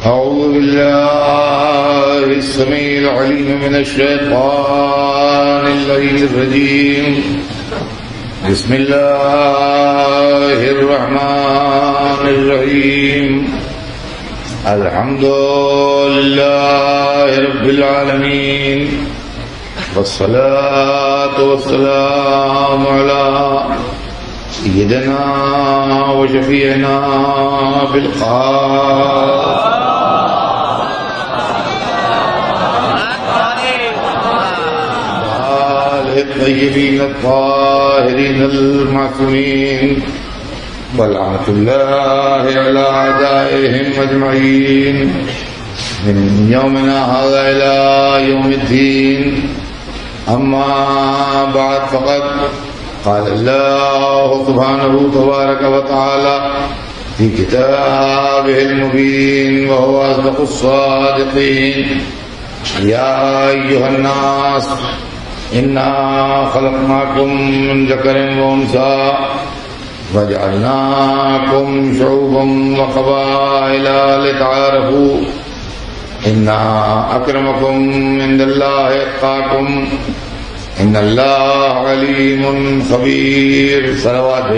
أعوذ بالله السميع العليم من الشيطان اللعين الرجيم. بسم الله الرحمن الرحيم. الحمد لله رب العالمين، والصلاة والسلام على سيدنا وشفيعنا بالقاف الطيبين الطاهرين المعصومين، ولعنة الله على أعدائهم أجمعين من يومنا هذا إلى يوم الدين. أما بعد، فقد قال الله سبحانه تبارك وتعالى في كتابه المبين وهو أصدق الصادقين: يا أيها الناس إنا خلقناكم من ذكر وأنثى وجعلناكم شعوبا وقبائل لتعارفوا إن أكرمكم عند الله أتقاكم إن الله عليم خبير. صلوات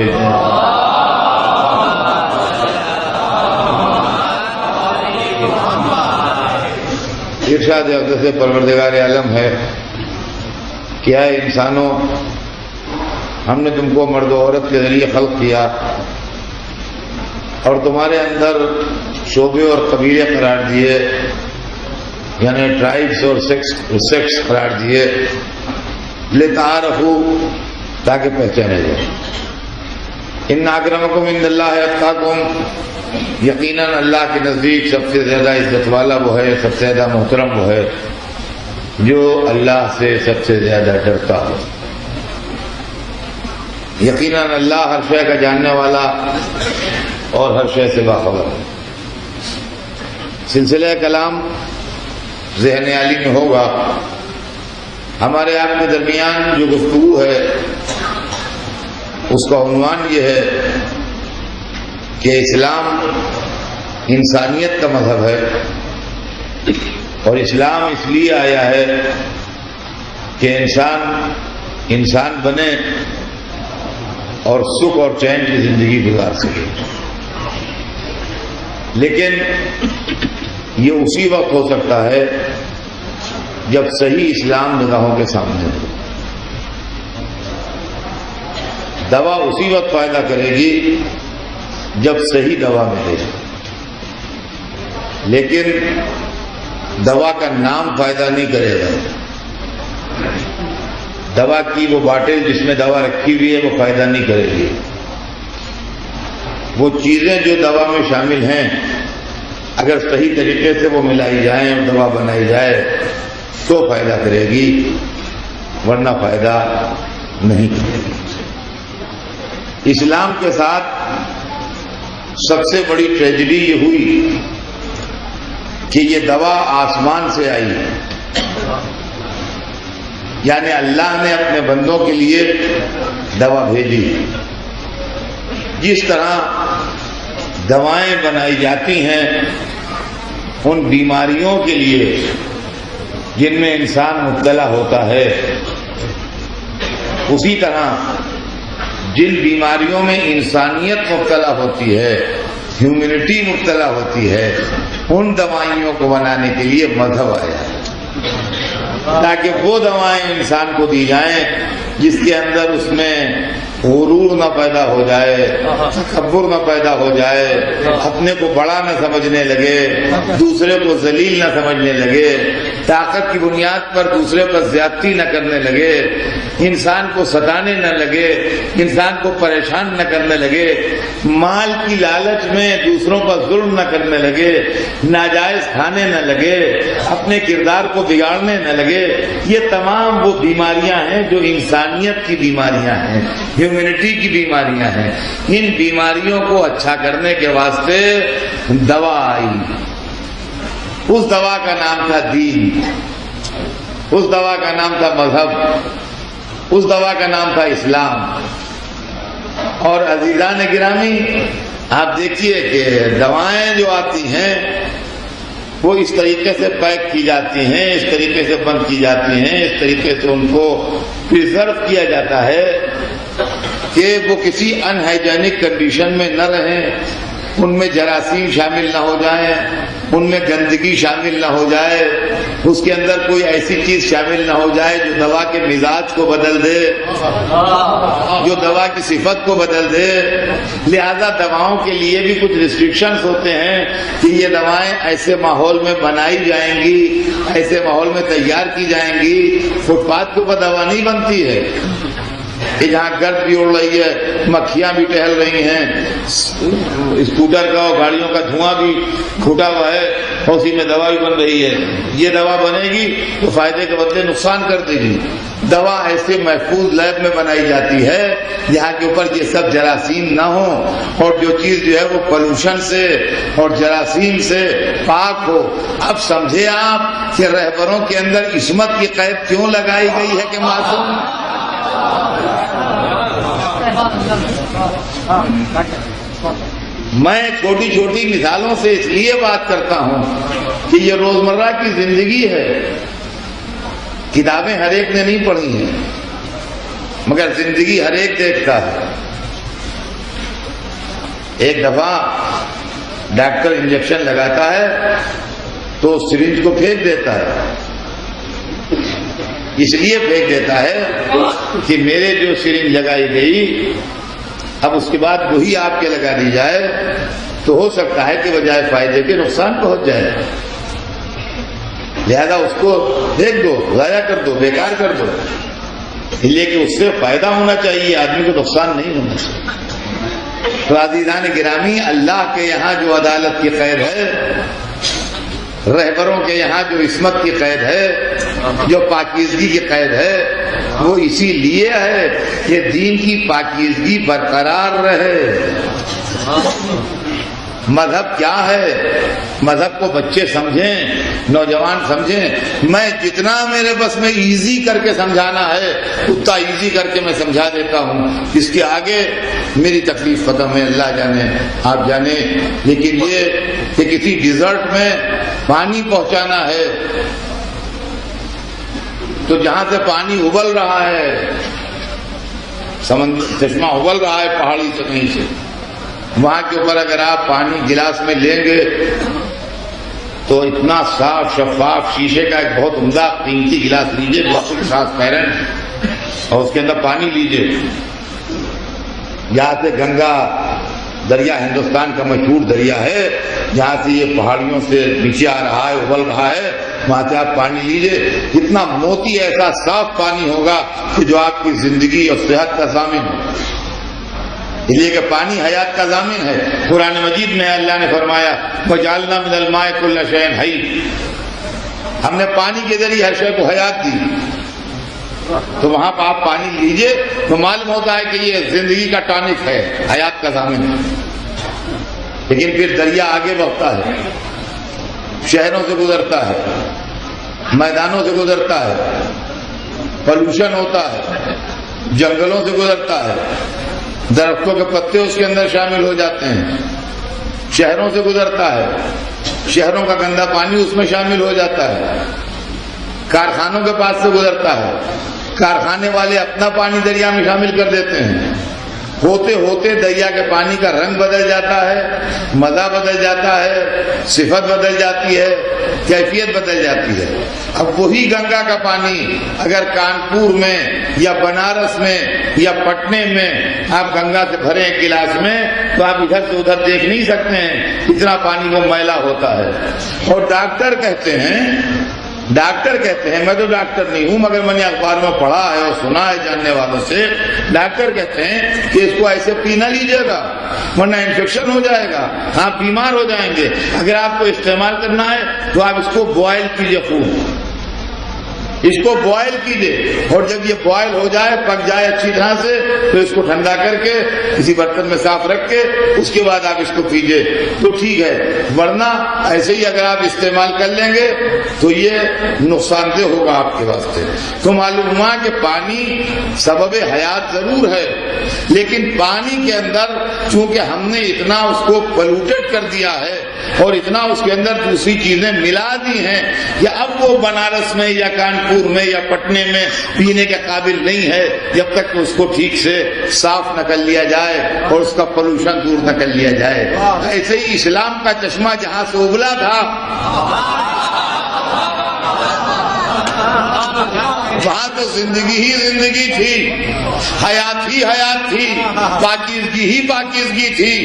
ارشاد اقدس پروردگار عالم ہے: کیا انسانوں، ہم نے تم کو مرد و عورت کے ذریعے خلق کیا اور تمہارے اندر شعبے اور قبیلے قرار دیے، یعنی ٹرائبس اور سیکس قرار دیے، لتعارفوا، تاکہ پہچانے جائے. ان اکرمکم عند اللہ اتقاکم، یقیناً اللہ کے نزدیک سب سے زیادہ عزت والا وہ ہے، سب سے زیادہ محترم وہ ہے جو اللہ سے سب سے زیادہ ڈرتا ہو. یقیناً اللہ ہر شے کا جاننے والا اور ہر شے سے باخبر ہے. سلسلہ کلام ذہن عالی میں ہوگا. ہمارے آپ کے درمیان جو گفتگو ہے اس کا عنوان یہ ہے کہ اسلام انسانیت کا مذہب ہے، اور اسلام اس لیے آیا ہے کہ انسان بنے اور سکھ اور چین کی زندگی گزار سکے. لیکن یہ اسی وقت ہو سکتا ہے جب صحیح اسلام نگاہوں کے سامنے ہو. دوا اسی وقت فائدہ کرے گی جب صحیح دوا ملے، لیکن دوا کا نام فائدہ نہیں کرے گا. دوا کی وہ باٹل جس میں دوا رکھی ہوئی ہے وہ فائدہ نہیں کرے گی. وہ چیزیں جو دوا میں شامل ہیں اگر صحیح طریقے سے وہ ملائی جائیں اور دوا بنائی جائے تو فائدہ کرے گی، ورنہ فائدہ نہیں کرے گی. اسلام کے ساتھ سب سے بڑی ٹریجڈی یہ ہوئی کہ یہ دوا آسمان سے آئی، یعنی اللہ نے اپنے بندوں کے لیے دوا بھیجی. جس طرح دوائیں بنائی جاتی ہیں ان بیماریوں کے لیے جن میں انسان مبتلا ہوتا ہے، اسی طرح جن بیماریوں میں انسانیت مبتلا ہوتی ہے، ہیومینٹی مبتلا ہوتی ہے، ان دوائیوں کو بنانے کے لیے مذہب آیا ہے تاکہ وہ دوائیں انسان کو دی جائیں جس کے اندر اس میں غرور نہ پیدا ہو جائے، تکبر نہ پیدا ہو جائے، اپنے کو بڑا نہ سمجھنے لگے، دوسرے کو ذلیل نہ سمجھنے لگے، طاقت کی بنیاد پر دوسرے پر زیادتی نہ کرنے لگے، انسان کو ستانے نہ لگے، انسان کو پریشان نہ کرنے لگے، مال کی لالچ میں دوسروں پر ظلم نہ کرنے لگے، ناجائز کھانے نہ لگے، اپنے کردار کو بگاڑنے نہ لگے. یہ تمام وہ بیماریاں ہیں جو انسانیت کی بیماریاں ہیں، ہیومینٹی کی بیماریاں ہیں. ان بیماریوں کو اچھا کرنے کے واسطے دوا آئی. اس دوا کا نام تھا دین، اس دوا کا نام تھا مذہب، اس دوا کا نام تھا اسلام. اور عزیزان گرامی، آپ دیکھیے کہ دوائیں جو آتی ہیں وہ اس طریقے سے پیک کی جاتی ہیں، اس طریقے سے بند کی جاتی ہیں، اس طریقے سے ان کو پریزرو کیا جاتا ہے کہ وہ کسی ان ہائیجینک کنڈیشن میں نہ رہیں، ان میں جراثیم شامل نہ ہو جائیں، ان میں گندگی شامل نہ ہو جائے، اس کے اندر کوئی ایسی چیز شامل نہ ہو جائے جو دوا کے مزاج کو بدل دے، جو دوا کی صفت کو بدل دے۔ لہذا دواؤں کے لیے بھی کچھ ریسٹرکشنز ہوتے ہیں کہ یہ دوائیں ایسے ماحول میں بنائی جائیں گی، ایسے ماحول میں تیار کی جائیں گی۔ فٹ پاتھ کے اوپر دوا نہیں بنتی ہے کہ جہاں گرد بھی اڑ رہی ہے، مکھیاں بھی ٹہل رہی ہیں، اسکوٹر کا اور گاڑیوں کا دھواں بھی کھوٹا ہوا ہے اور اسی میں دوا بھی بن رہی ہے۔ یہ دوا بنے گی تو فائدے کے بدلے نقصان کر دے گی۔ دوا ایسے محفوظ لیب میں بنائی جاتی ہے جہاں کے اوپر یہ سب جراثیم نہ ہوں اور جو چیز جو ہے وہ پولوشن سے اور جراثیم سے پاک ہو۔ اب سمجھے آپ کہ رہبروں کے اندر عصمت کی قید کیوں لگائی گئی ہے کہ معصوم؟ میں چھوٹی چھوٹی مثالوں سے اس لیے بات کرتا ہوں کہ یہ روزمرہ کی زندگی ہے۔ کتابیں ہر ایک نے نہیں پڑھی ہیں مگر زندگی ہر ایک دیکھتا ہے۔ ایک دفعہ ڈاکٹر انجیکشن لگاتا ہے تو سرنج کو پھینک دیتا ہے، اس لیے پھینک دیتا ہے کہ میرے جو سرنج لگائی گئی اب اس کے بعد وہی آپ کے لگا دی جائے تو ہو سکتا ہے کہ بجائے فائدے کے نقصان پہنچ جائے، لہذا اس کو پھینک دو، ضائع کر دو، بیکار کر دو، لیکن اس سے فائدہ ہونا چاہیے، آدمی کو نقصان نہیں ہونا چاہیے۔ تو عزیزان گرامی، اللہ کے یہاں جو عدالت کی قید ہے، رہبروں کے یہاں جو عصمت کی قید ہے، جو پاکیزگی کی قید ہے، وہ اسی لیے ہے کہ دین کی پاکیزگی برقرار رہے۔ مذہب کیا ہے؟ مذہب کو بچے سمجھیں، نوجوان سمجھیں۔ میں جتنا میرے بس میں ایزی کر کے سمجھانا ہے اتنا ایزی کر کے میں سمجھا دیتا ہوں، اس کے آگے میری تکلیف ختم ہے، اللہ جانے آپ جانے۔ لیکن یہ کہ کسی ڈیزرٹ میں پانی پہنچانا ہے تو جہاں سے پانی ابل رہا ہے، چشمہ ابل رہا ہے پہاڑی سے کہیں سے، وہاں کے اوپر اگر آپ پانی گلاس میں لیں گے تو اتنا صاف شفاف شیشے کا ایک بہت عمدہ قیمتی گلاس لیجئے، بالکل ٹرانسپیرنٹ، اور اس کے اندر پانی لیجئے۔ یہاں سے گنگا دریا ہندوستان کا مشہور دریا ہے، جہاں سے یہ پہاڑیوں سے نیچے آ رہا ہے، ابل رہا ہے، وہاں سے آپ پانی لیجئے، اتنا موتی ایسا صاف پانی ہوگا کہ جو آپ کی زندگی اور صحت کا ضامن ہو۔ اس لیے کہ پانی حیات کا ضامن ہے۔ قرآن مجید میں اللہ نے فرمایا وَجَعَلْنَا مِنَ الْمَاءِ كُلَّ شَيْءٍ حَيٍّ، ہم نے پانی کے ذریعے ہر شے کو حیات دی۔ تو وہاں پہ آپ پانی لیجئے تو معلوم ہوتا ہے کہ یہ زندگی کا ٹانک ہے، حیات کا ضامن ہے۔ لیکن پھر دریا آگے بڑھتا ہے، شہروں سے گزرتا ہے، میدانوں سے گزرتا ہے، پولوشن ہوتا ہے، جنگلوں سے گزرتا ہے، درختوں کے پتے اس کے اندر شامل ہو جاتے ہیں، شہروں سے گزرتا ہے، شہروں کا گندا پانی اس میں شامل ہو جاتا ہے، کارخانوں کے پاس سے گزرتا ہے، کارخانے والے اپنا پانی دریا میں شامل کر دیتے ہیں، ہوتے ہوتے دریا کے پانی کا رنگ بدل جاتا ہے، مزہ بدل جاتا ہے، صفت بدل جاتی ہے، کیفیت بدل جاتی ہے۔ اب وہی گنگا کا پانی اگر کانپور میں یا بنارس میں یا پٹنے میں آپ گنگا سے بھریں ایک گلاس میں تو آپ ادھر سے ادھر دیکھ نہیں سکتے ہیں، اتنا پانی وہ میلا ہوتا ہے۔ اور ڈاکٹر کہتے ہیں، میں تو ڈاکٹر نہیں ہوں مگر میں نے اخبار میں پڑھا ہے اور سنا ہے جاننے والوں سے، ڈاکٹر کہتے ہیں کہ اس کو ایسے پی نہ لیجیے گا ورنہ انفیکشن ہو جائے گا، آپ بیمار ہو جائیں گے۔ اگر آپ کو استعمال کرنا ہے تو آپ اس کو بوائل کیجیے، خوب اس کو بوائل کیجیے، اور جب یہ بوائل ہو جائے، پک جائے اچھی طرح سے، تو اس کو ٹھنڈا کر کے کسی برتن میں صاف رکھ کے اس کے بعد آپ اس کو پیجیے تو ٹھیک ہے، ورنہ ایسے ہی اگر آپ استعمال کر لیں گے تو یہ نقصان دہ ہوگا آپ کے واسطے۔ تو معلوم ہوا کہ پانی سبب حیات ضرور ہے، لیکن پانی کے اندر چونکہ ہم نے اتنا اس کو پولوٹیڈ کر دیا ہے اور اتنا اس کے اندر دوسری چیزیں ملا دی ہیں کہ اب وہ بنارس میں یا کانپور میں یا پٹنے میں پینے کے قابل نہیں ہے جب تک کہ اس کو ٹھیک سے صاف نہ کر لیا جائے اور اس کا پولوشن دور نہ کر لیا جائے. ایسے ہی اسلام کا چشمہ جہاں سے ابلا تھا وہاں تو زندگی ہی زندگی تھی، حیات ہی حیات تھی، پاکیزگی ہی پاکیزگی تھی،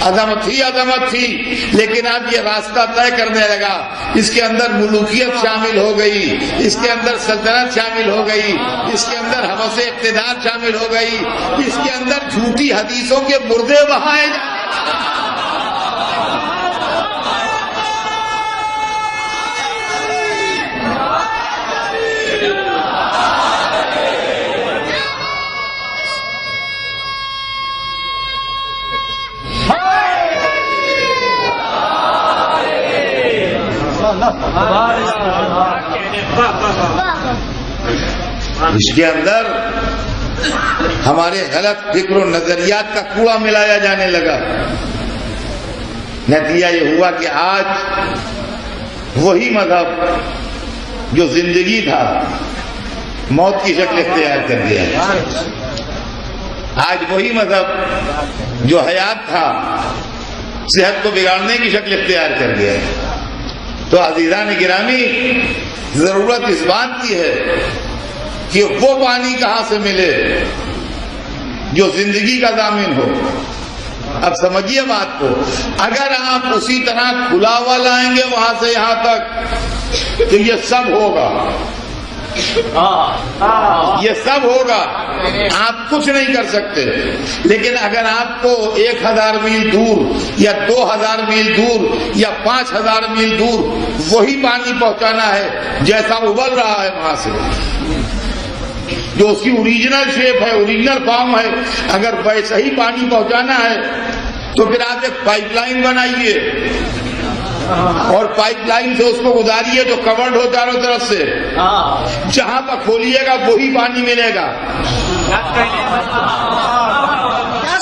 عظمت ہی عظمت تھی. لیکن اب یہ راستہ طے کرنے لگا، اس کے اندر ملوکیت شامل ہو گئی، اس کے اندر سلطنت شامل ہو گئی، اس کے اندر ہوس اقتدار شامل ہو گئی، اس کے اندر جھوٹی حدیثوں کے مردے بہائے جائیں. اس کے اندر ہمارے غلط فکر و نظریات کا کوڑا ملایا جانے لگا. نتیجہ یہ ہوا کہ آج وہی مذہب جو زندگی تھا موت کی شکل اختیار کر گیا. آج وہی مذہب جو حیات تھا صحت کو بگاڑنے کی شکل اختیار کر گیا. تو عزیزان گرامی، ضرورت اس بات کی ہے کہ وہ پانی کہاں سے ملے جو زندگی کا ضامن ہو. اب سمجھیے بات کو، اگر آپ اسی طرح کھلا ہوا لائیں گے وہاں سے یہاں تک تو یہ سب ہوگا، یہ سب ہوگا، آپ کچھ نہیں کر سکتے. لیکن اگر آپ کو 1000 میل دور یا 2000 میل دور یا 5000 میل دور وہی پانی پہنچانا ہے جیسا ابل رہا ہے وہاں سے، جو اس کی اوریجنل شیپ ہے، اوریجنل فارم ہے، اگر ویسا ہی پانی پہنچانا ہے تو پھر آپ ایک پائپ لائن بنائیے اور پائپ لائن سے اس کو گزاریے جو کورڈ ہو چاروں طرف سے، جہاں پر کھولیے گا وہی پانی ملے گا.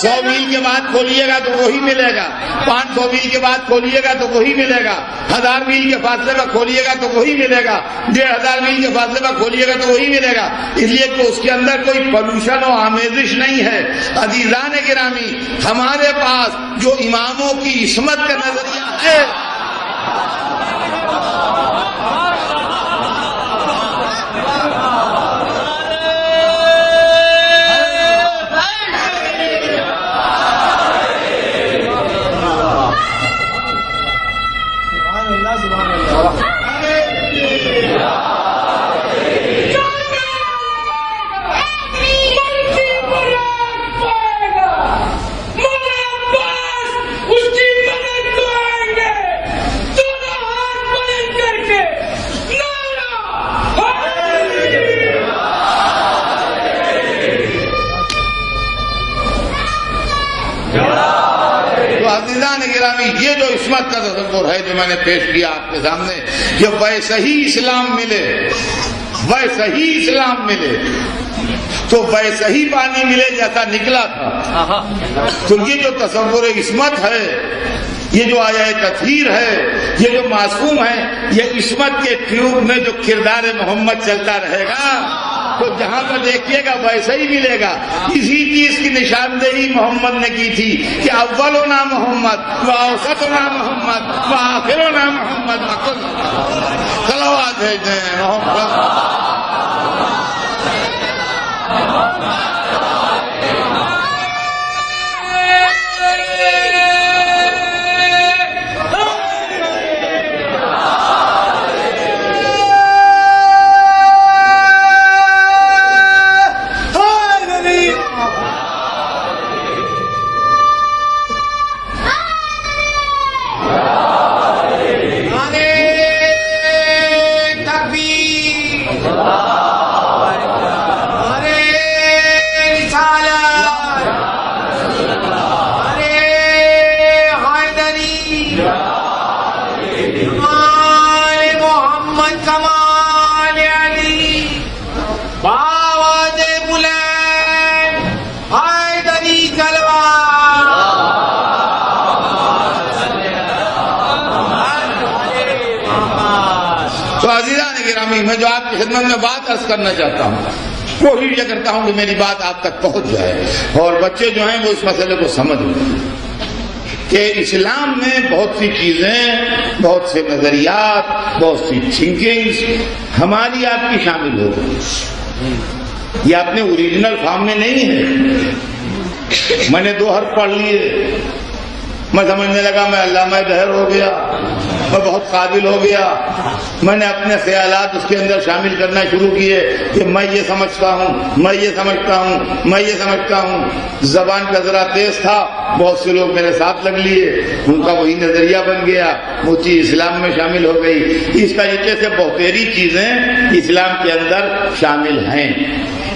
100 میل کے بعد کھولیے گا تو وہی ملے گا، 500 میل کے بعد کھولیے گا تو وہی ملے گا، 1000 میل کے فاصلے پر کھولیے گا تو وہی ملے گا، 1500 میل کے فاصلے پر کھولیے گا تو وہی ملے گا. اس لیے کہ اس کے اندر کوئی پولوشن و آمیزش نہیں ہے. عزیزان گرامی، ہمارے پاس جو اماموں کی عصمت کا نظریہ ہے، یہ جو عصمت کا تصور ہے جو میں نے پیش کیا آپ کے سامنے، کہ ویسا ہی اسلام ملے، ویسا ہی اسلام ملے تو ویسا ہی پانی ملے جیسا نکلا تھا. تو یہ جو تصور عصمت ہے، یہ جو آیا تطہیر ہے، یہ جو معصوم ہے، یہ عصمت کے ٹیوب میں جو کردار محمد چلتا رہے گا تو جہاں پر دیکھیے گا ویسا ہی ملے گا. اسی چیز کی نشاندہی محمد نے کی تھی کہ اولنا محمد واوسطنا محمد وآخرنا محمد. صلوات بھیجتے ہیں محمد. تو عزیزان گرامی، میں جو آپ کی خدمت میں بات عرض کرنا چاہتا ہوں، کوشش یہ کرتا ہوں کہ میری بات آپ تک پہنچ جائے اور بچے جو ہیں وہ اس مسئلے کو سمجھ لیں کہ اسلام میں بہت سی چیزیں، بہت سے نظریات، بہت سی تھنکنگز ہماری آپ کی شامل ہو گئی. یہ اپنے اوریجنل فارم میں نہیں ہے. میں نے 2 حرف پڑھ لیے، میں سمجھنے لگا میں علامہ دہر ہو گیا، میں بہت قابل ہو گیا. میں نے اپنے خیالات اس کے اندر شامل کرنا شروع کیے کہ میں یہ سمجھتا ہوں، میں یہ سمجھتا ہوں، میں یہ سمجھتا ہوں. زبان کا ذرا تیز تھا، بہت سے لوگ میرے ساتھ لگ لیے، ان کا وہی نظریہ بن گیا، وہ چیز اسلام میں شامل ہو گئی. اس طریقے سے بہتری چیزیں اسلام کے اندر شامل ہیں.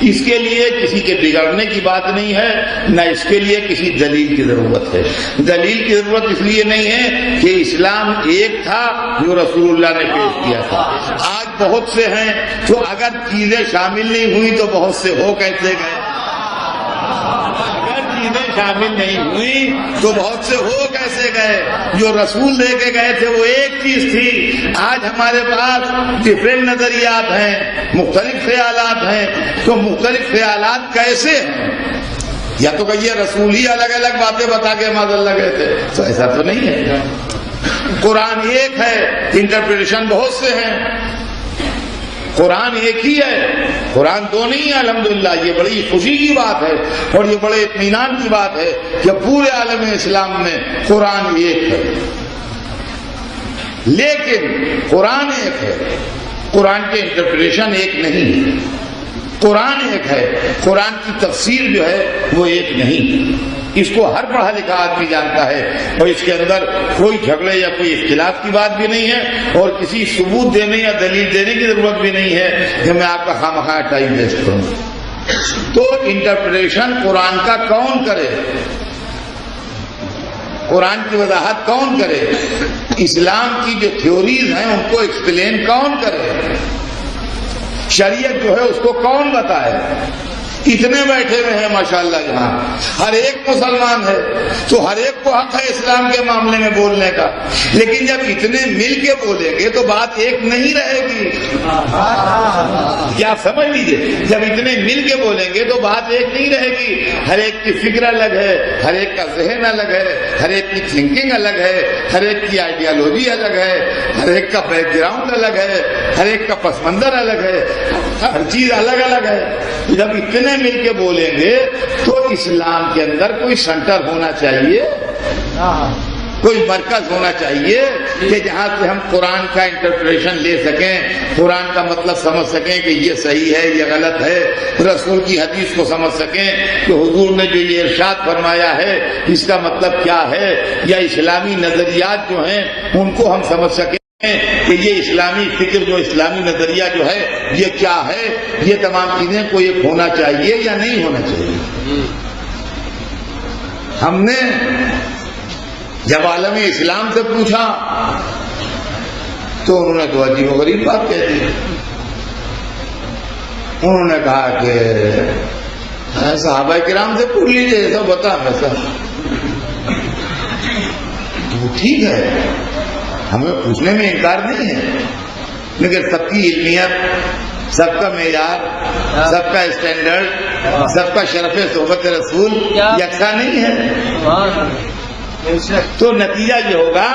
اس کے لیے کسی کے بگڑنے کی بات نہیں ہے، نہ اس کے لیے کسی دلیل کی ضرورت ہے. دلیل کی ضرورت اس لیے نہیں ہے کہ اسلام ایک تھا جو رسول اللہ نے پیش کیا تھا. آج بہت سے ہیں تو اگر چیزیں شامل نہیں ہوئی تو بہت سے ہو کیسے گئے؟ اگر چیزیں شامل نہیں ہوئی تو بہت سے ہو کیسے گئے؟ جو رسول دے کے گئے تھے وہ ایک چیز تھی. آج ہمارے پاس ڈفرینٹ نظریات ہیں، مختلف خیالات ہیں. تو مختلف خیالات کیسے ہیں؟ یا تو کہیے رسول ہی الگ الگ باتیں بتا کے معاذ اللہ گئے تھے، تو ایسا تو نہیں ہے. قرآن ایک ہے، انٹرپریٹیشن بہت سے ہیں. قرآن ایک ہی ہے، قرآن 2 نہیں ہے. الحمدللہ یہ بڑی خوشی کی بات ہے اور یہ بڑے اطمینان کی بات ہے کہ پورے عالم اسلام میں قرآن ایک ہے. لیکن قرآن ایک ہے، قرآن کے انٹرپریٹیشن ایک نہیں ہے. قرآن ایک ہے، قرآن کی تفسیر جو ہے وہ ایک نہیں. اس کو ہر پڑھا لکھا آدمی جانتا ہے اور اس کے اندر کوئی جھگڑے یا کوئی اختلاف کی بات بھی نہیں ہے اور کسی ثبوت دینے یا دلیل دینے کی ضرورت بھی نہیں ہے کہ میں آپ کا خواہ ٹائم ویسٹ کروں. تو انٹرپریٹیشن قرآن کا کون کرے؟ قرآن کی وضاحت کون کرے؟ اسلام کی جو تھیوریز ہیں ان کو ایکسپلین کون کرے؟ شریعت جو ہے اس کو کون بتائے؟ اتنے بیٹھے ہوئے ہیں ماشاءاللہ یہاں، ہر ایک مسلمان ہے تو ہر ایک کو حق ہے اسلام کے معاملے میں بولنے کا. لیکن جب اتنے مل کے بولیں گے تو بات ایک نہیں رہے گی. کیا سمجھ لیجیے، جب اتنے مل کے بولیں گے تو بات ایک نہیں رہے گی. ہر ایک کی فکر الگ ہے، ہر ایک کا ذہن الگ ہے، ہر ایک کی تھنکنگ الگ ہے، ہر ایک کی آئیڈیالوجی الگ ہے، ہر ایک کا بیک گراؤنڈ الگ ہے، ہر ایک کا پس منظر الگ ہے، ہر چیز الگ الگ ہے. جب اتنے مل کے بولیں گے تو اسلام کے اندر کوئی سینٹر ہونا چاہیے، کوئی مرکز ہونا چاہیے کہ جہاں سے ہم قرآن کا انٹرپریشن لے سکیں، قرآن کا مطلب سمجھ سکیں کہ یہ صحیح ہے یہ غلط ہے، رسول کی حدیث کو سمجھ سکیں کہ حضور نے جو یہ ارشاد فرمایا ہے اس کا مطلب کیا ہے، یا اسلامی نظریات جو ہیں ان کو ہم سمجھ سکیں کہ یہ اسلامی فکر جو اسلامی نظریہ جو ہے یہ کیا ہے. یہ تمام چیزیں کو ایک ہونا چاہیے یا نہیں ہونا چاہیے. ہم نے جب عالم اسلام سے پوچھا تو انہوں نے تو عجیب و غریب بات کہہ دی. انہوں نے کہا کہ صحابہ کرام سے پوچھ لیجیے، ایسا بتا ویسا. وہ ٹھیک ہے، ہمیں پوچھنے میں انکار نہیں ہے، لیکن سب کی علمیت، سب کا معیار، سب کا اسٹینڈرڈ، سب کا شرف صحبت رسول یکساں نہیں ہے. تو نتیجہ یہ ہوگا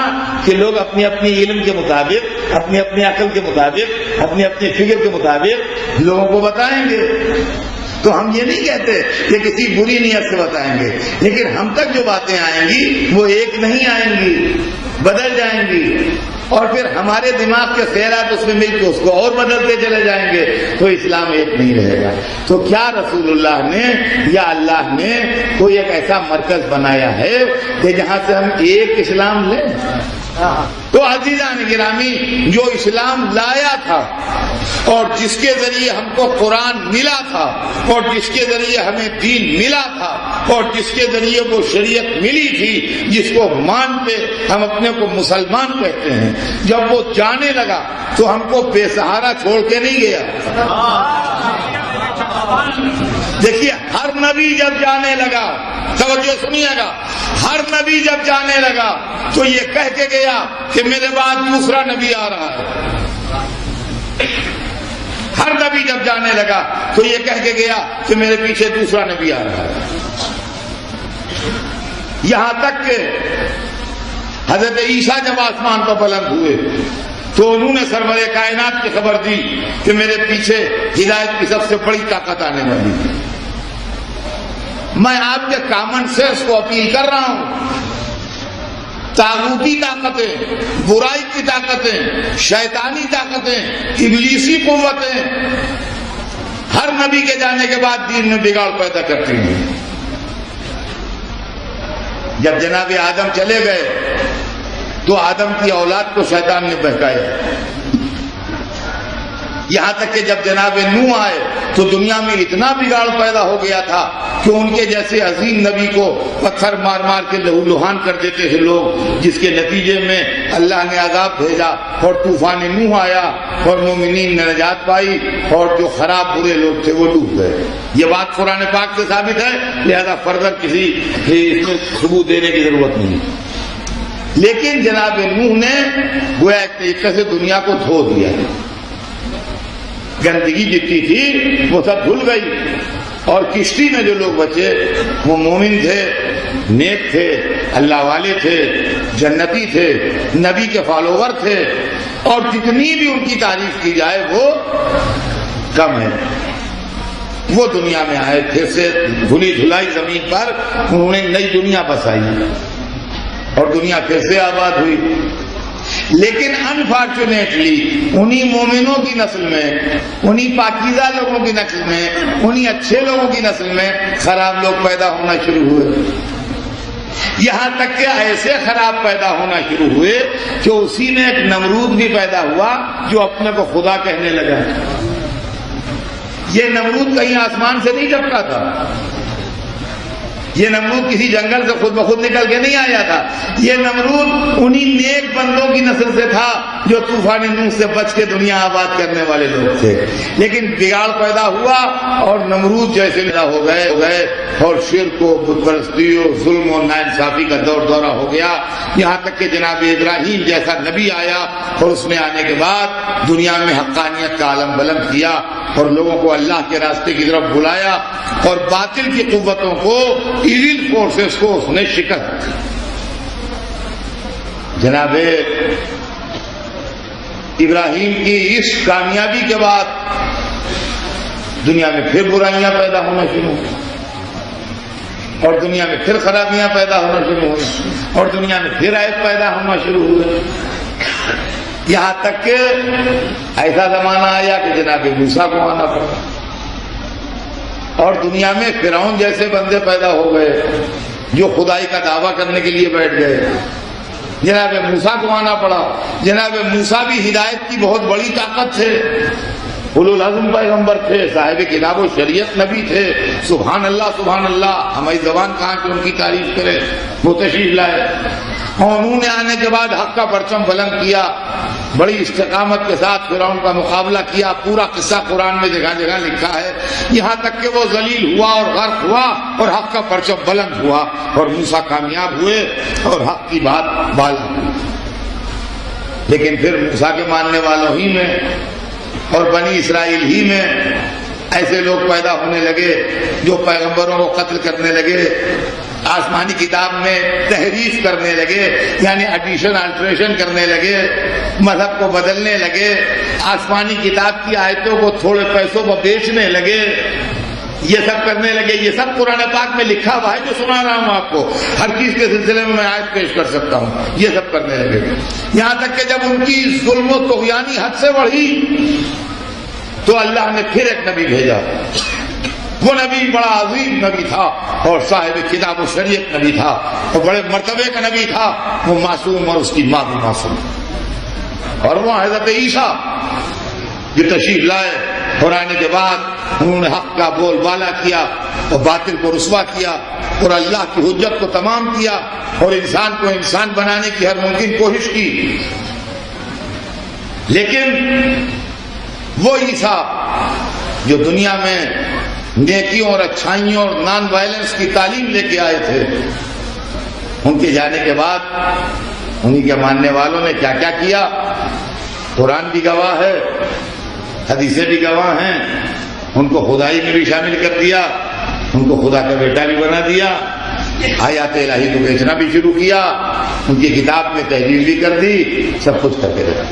کہ لوگ اپنی اپنی علم کے مطابق، اپنی اپنی عقل کے مطابق، اپنی اپنی فکر کے مطابق لوگوں کو بتائیں گے. تو ہم یہ نہیں کہتے کہ کسی بری نیت سے بتائیں گے، لیکن ہم تک جو باتیں آئیں گی وہ ایک نہیں آئیں گی، بدل جائیں گی، اور پھر ہمارے دماغ کے خیالات اس میں مل کے اس کو اور بدلتے چلے جائیں گے تو اسلام ایک نہیں رہے گا. تو کیا رسول اللہ نے یا اللہ نے کوئی ایک ایسا مرکز بنایا ہے کہ جہاں سے ہم ایک اسلام لیں؟ تو عزیزان گرامی، جو اسلام لایا تھا اور جس کے ذریعے ہم کو قرآن ملا تھا اور جس کے ذریعے ہمیں دین ملا تھا اور جس کے ذریعے وہ شریعت ملی تھی جس کو مان پہ ہم اپنے کو مسلمان کہتے ہیں، جب وہ جانے لگا تو ہم کو بے سہارا چھوڑ کے نہیں گیا. دیکھیے ہر نبی جب جانے لگا، توجہ سنیے گا، ہر نبی جب جانے لگا تو یہ کہہ کے گیا کہ میرے بعد دوسرا نبی آ رہا ہے۔ ہر نبی جب جانے لگا تو یہ کہہ کے گیا کہ میرے پیچھے دوسرا نبی آ رہا ہے۔ یہاں تک کہ حضرت عیسیٰ جب آسمان پر بلند ہوئے تو انہوں نے سرور کائنات کی خبر دی کہ میرے پیچھے ہدایت کی سب سے بڑی طاقت آنے والی ہے۔ میں آپ کے کامن سینس کو اپیل کر رہا ہوں، طاغوتی طاقتیں، برائی کی طاقتیں، شیطانی طاقتیں، ابلیسی قوتیں ہر نبی کے جانے کے بعد دین میں بگاڑ پیدا کرتی ہیں۔ جب جناب آدم چلے گئے تو آدم کی اولاد کو شیطان نے بہکایا، یہاں تک کہ جب جناب نوح آئے تو دنیا میں اتنا بگاڑ پیدا ہو گیا تھا کہ ان کے جیسے عظیم نبی کو پتھر مار مار کے لہو لہان کر دیتے تھے لوگ، جس کے نتیجے میں اللہ نے عذاب بھیجا اور طوفان نوح آیا اور مومنین نے نجات پائی اور جو خراب برے لوگ تھے وہ ڈوب گئے۔ یہ بات قرآن پاک سے ثابت ہے، لہذا فردر کسی اس میں ثبوت دینے کی ضرورت نہیں۔ لیکن جناب نوح نے گویا ایک طریقے سے دنیا کو دھو دیا، گندگی جتنی تھی وہ سب دھل گئی، اور کشتی میں جو لوگ بچے وہ مومن تھے، نیک تھے، اللہ والے تھے، جنتی تھے، نبی کے فالوور تھے، اور جتنی بھی ان کی تعریف کی جائے وہ کم ہے۔ وہ دنیا میں آئے، پھر سے دھلی دھلائی زمین پر انہوں نے نئی دنیا بسائی اور دنیا پھر سے آباد ہوئی۔ لیکن انفارچونیٹلی انہی مومنوں کی نسل میں، انہی پاکیزہ لوگوں کی نسل میں، انہی اچھے لوگوں کی نسل میں خراب لوگ پیدا ہونا شروع ہوئے، یہاں تک کہ ایسے خراب پیدا ہونا شروع ہوئے کہ اسی میں ایک نمرود بھی پیدا ہوا جو اپنے کو خدا کہنے لگا۔ یہ نمرود کہیں آسمان سے نہیں ٹپکا تھا، یہ نمرود کسی جنگل سے خود بخود نکل کے نہیں آیا تھا، یہ نمرود انہی نیک بندوں کی نسل سے تھا جو طوفان نوح سے بچ کے دنیا آباد کرنے والے لوگ تھے۔ لیکن بگاڑ پیدا ہوا اور نمرود جیسے ہو گئے اور شرک و بت پرستی و ظلم و ناانصافی کا دورہ ہو گیا، یہاں تک کہ جناب ابراہیم جیسا نبی آیا اور اس نے آنے کے بعد دنیا میں حقانیت کا عالم بلند کیا اور لوگوں کو اللہ کے راستے کی طرف بلایا اور باطل کی قوتوں کو، ایویل فورسز کو اس نے شکست دی۔ جناب ابراہیم کی اس کامیابی کے بعد دنیا میں پھر برائیاں پیدا ہونا شروع ہوئی اور دنیا میں پھر خرابیاں پیدا ہونا شروع ہوئی اور دنیا میں پھر عیب پیدا ہونا شروع ہوئے، یہاں تک کہ ایسا زمانہ آیا کہ جناب موسیٰ کو آنا پڑا اور دنیا میں فرعون جیسے بندے پیدا ہو گئے جو خدائی کا دعویٰ کرنے کے لیے بیٹھ گئے، جناب موسیٰ کو آنا پڑا۔ جناب موسیٰ بھی ہدایت کی بہت بڑی طاقت تھے، اولو العزم پیغمبر تھے، صاحب کتاب و شریعت نبی تھے، سبحان اللہ سبحان اللہ، ہماری زبان کہاں کہ ان کی تعریف کرے، وہ تشریف لائے اور انہوں نے آنے کے بعد حق کا پرچم بلند کیا، بڑی استقامت کے ساتھ فرعون کا مقابلہ کیا۔ پورا قصہ قرآن میں جگہ جگہ لکھا ہے، یہاں تک کہ وہ ذلیل ہوا اور غرق ہوا اور حق کا پرچم بلند ہوا اور موسیٰ کامیاب ہوئے اور حق کی بات بالا ہوئی۔ لیکن پھر موسیٰ کے ماننے والوں ہی میں اور بنی اسرائیل ہی میں ایسے لوگ پیدا ہونے لگے جو پیغمبروں کو قتل کرنے لگے، آسمانی کتاب میں تحریف کرنے لگے، یعنی ایڈیشن الٹریشن کرنے لگے، مذہب کو بدلنے لگے، آسمانی کتاب کی آیتوں کو تھوڑے پیسوں پر بیچنے لگے، یہ سب کرنے لگے۔ یہ سب قرآن پاک میں لکھا ہوا ہے جو سنا رہا ہوں آپ کو، ہر چیز کے سلسلے میں آیت پیش کر سکتا ہوں۔ یہ سب کرنے لگے، یہاں تک کہ جب ان کی ظلم و طغیانی حد سے بڑھی تو اللہ نے پھر ایک نبی بھیجا۔ وہ نبی بڑا عظیم نبی تھا اور صاحب کتاب و شریعت نبی تھا اور بڑے مرتبے کا نبی تھا، وہ معصوم اور اس کی ماں بھی معصوم، اور وہ حضرت عیسیٰ جو تشریف لائے اور آنے کے بعد انہوں نے حق کا بول بالا کیا اور باطل کو رسوا کیا اور اللہ کی حجت کو تمام کیا اور انسان کو انسان بنانے کی ہر ممکن کوشش کی۔ لیکن وہ عیسیٰ جو دنیا میں نیکیوں اور اچھائیوں اور نان وائلنس کی تعلیم لے کے آئے تھے. ان کے جانے کے بعد انہی کے ماننے والوں نے کیا کیا کیا. قرآن بھی گواہ ہے, حدیثیں بھی گواہ ہیں. ان کو خدائی میں بھی شامل کر دیا, ان کو خدا کا بیٹا بھی بنا دیا, آیات الہی کو بیچنا بھی شروع کیا, ان کی کتاب میں تحریر بھی کر دی, سب کچھ کرتے رہے.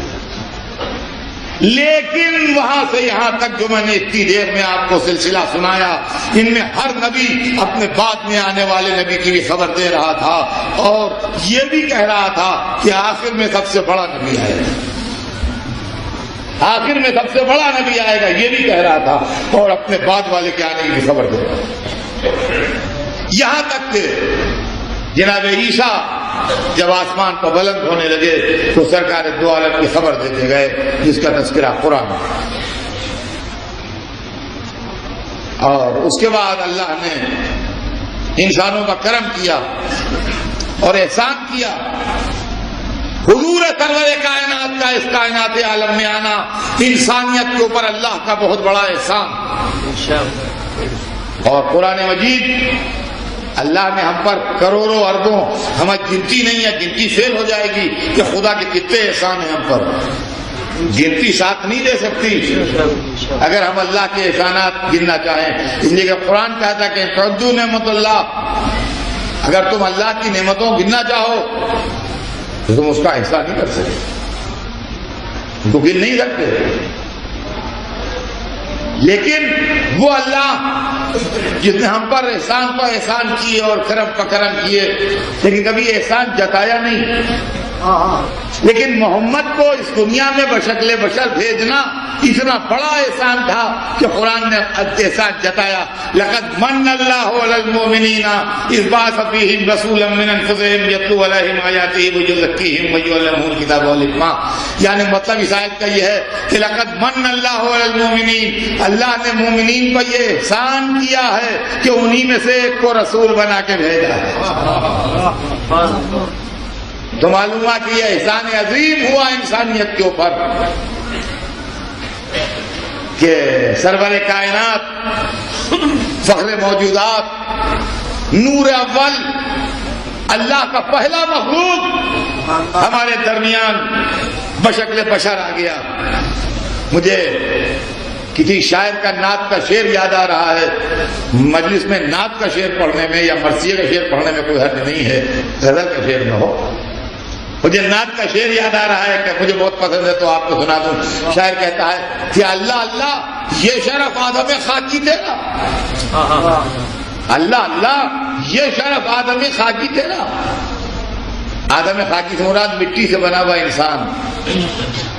لیکن وہاں سے یہاں تک جو میں نے اتنی دیر میں آپ کو سلسلہ سنایا, ان میں ہر نبی اپنے بعد میں آنے والے نبی کی بھی خبر دے رہا تھا, اور یہ بھی کہہ رہا تھا کہ آخر میں سب سے بڑا نبی آئے گا, آخر میں سب سے بڑا نبی آئے گا, یہ بھی کہہ رہا تھا, اور اپنے بعد والے کے آنے کی بھی خبر دے رہا تھا. یہاں تک کہ جناب عیسیٰ جب آسمان پر بلند ہونے لگے تو سرکار دو عالم کی خبر دیتے گئے, جس کا تذکرہ قرآن. اور اس کے بعد اللہ نے انسانوں کا کرم کیا اور احسان کیا. حضور سرور کائنات کا اس کائنات عالم میں آنا انسانیت کے اوپر اللہ کا بہت بڑا احسان. اور قرآن مجید اللہ نے ہم پر کروڑوں اربوں, ہمیں گنتی نہیں ہے, گنتی فیل ہو جائے گی کہ خدا کے کتنے احسان ہیں ہم پر, گنتی ساتھ نہیں دے سکتی اگر ہم اللہ کے احسانات گننا چاہیں. اس لیے کہ قرآن کہتا ہے کہ تعدوا نعمت اللہ, اگر تم اللہ کی نعمتوں گننا چاہو تو تم اس کا احسان نہیں کر سکتے, ان کو گن نہیں سکتے. لیکن وہ اللہ جس نے ہم پر احسان پر احسان کیے اور کرم پر کرم کیے, لیکن کبھی احسان جتایا نہیں. لیکن محمد کو اس دنیا میں بشکل بشر بھیجنا اتنا بڑا احسان تھا کہ قرآن نے احسان جتایا. لقد من اللہ علی المؤمنین اذ بعث فیہم رسولا من انفسہم یتلو علیہم آیاتہ ویزکیہم ویعلمہم الکتاب والحکمہ. یعنی مطلب اس آیت کا یہ ہے کہ لقد من اللہ علی المؤمنین, اللہ نے مومنین پر یہ احسان کیا ہے کہ انہی میں سے ایک کو رسول بنا کے بھیجا ہے. تو معلوم ہوا کہ یہ احسان عظیم ہوا انسانیت کے اوپر کہ سرور کائنات, فخر موجودات, نور اول, اللہ کا پہلا مخلوق ہمارے درمیان بشکل بشر آ گیا. مجھے کسی شاعر کا نعت کا شعر یاد آ رہا ہے. مجلس میں نعت کا شعر پڑھنے میں یا مرثیہ کا شعر پڑھنے میں کوئی حرج نہیں ہے, غزل کا شعر نہ ہو. مجھے نعت کا شعر یاد آ رہا ہے کہ مجھے بہت پسند ہے تو آپ کو سنا دوں. شاعر کہتا ہے کہ اللہ اللہ یہ شرف آدم خاکی تیرا, اللہ اللہ یہ شرف آدم خاکی تیرا. آدم خاکی سے مراد مٹی سے بنا ہوا انسان,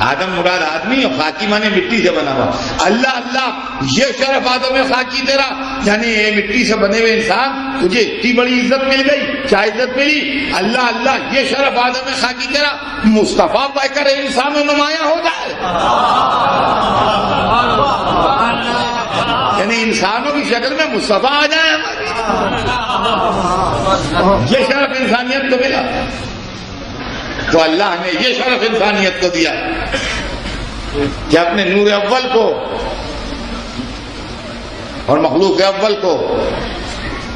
آدم مراد آدمی اور خاکی مانے مٹی سے بنا ہوا. اللہ اللہ یہ شرف آدم خاکی تیرا, یعنی یہ مٹی سے بنے ہوئے انسان تجھے اتنی بڑی عزت مل گئی. کیا عزت ملی؟ اللہ اللہ یہ شرف آدم خاکی تیرا, مصطفیٰ پہ کر انسان میں نمایاں ہو جائے. یعنی انسانوں کی شکل میں مصطفیٰ آ جائے ہمارے, یہ شرف انسانیت کو ملا. تو اللہ نے یہ شرف انسانیت کو دیا کہ اپنے نور اول کو اور مخلوق اول کو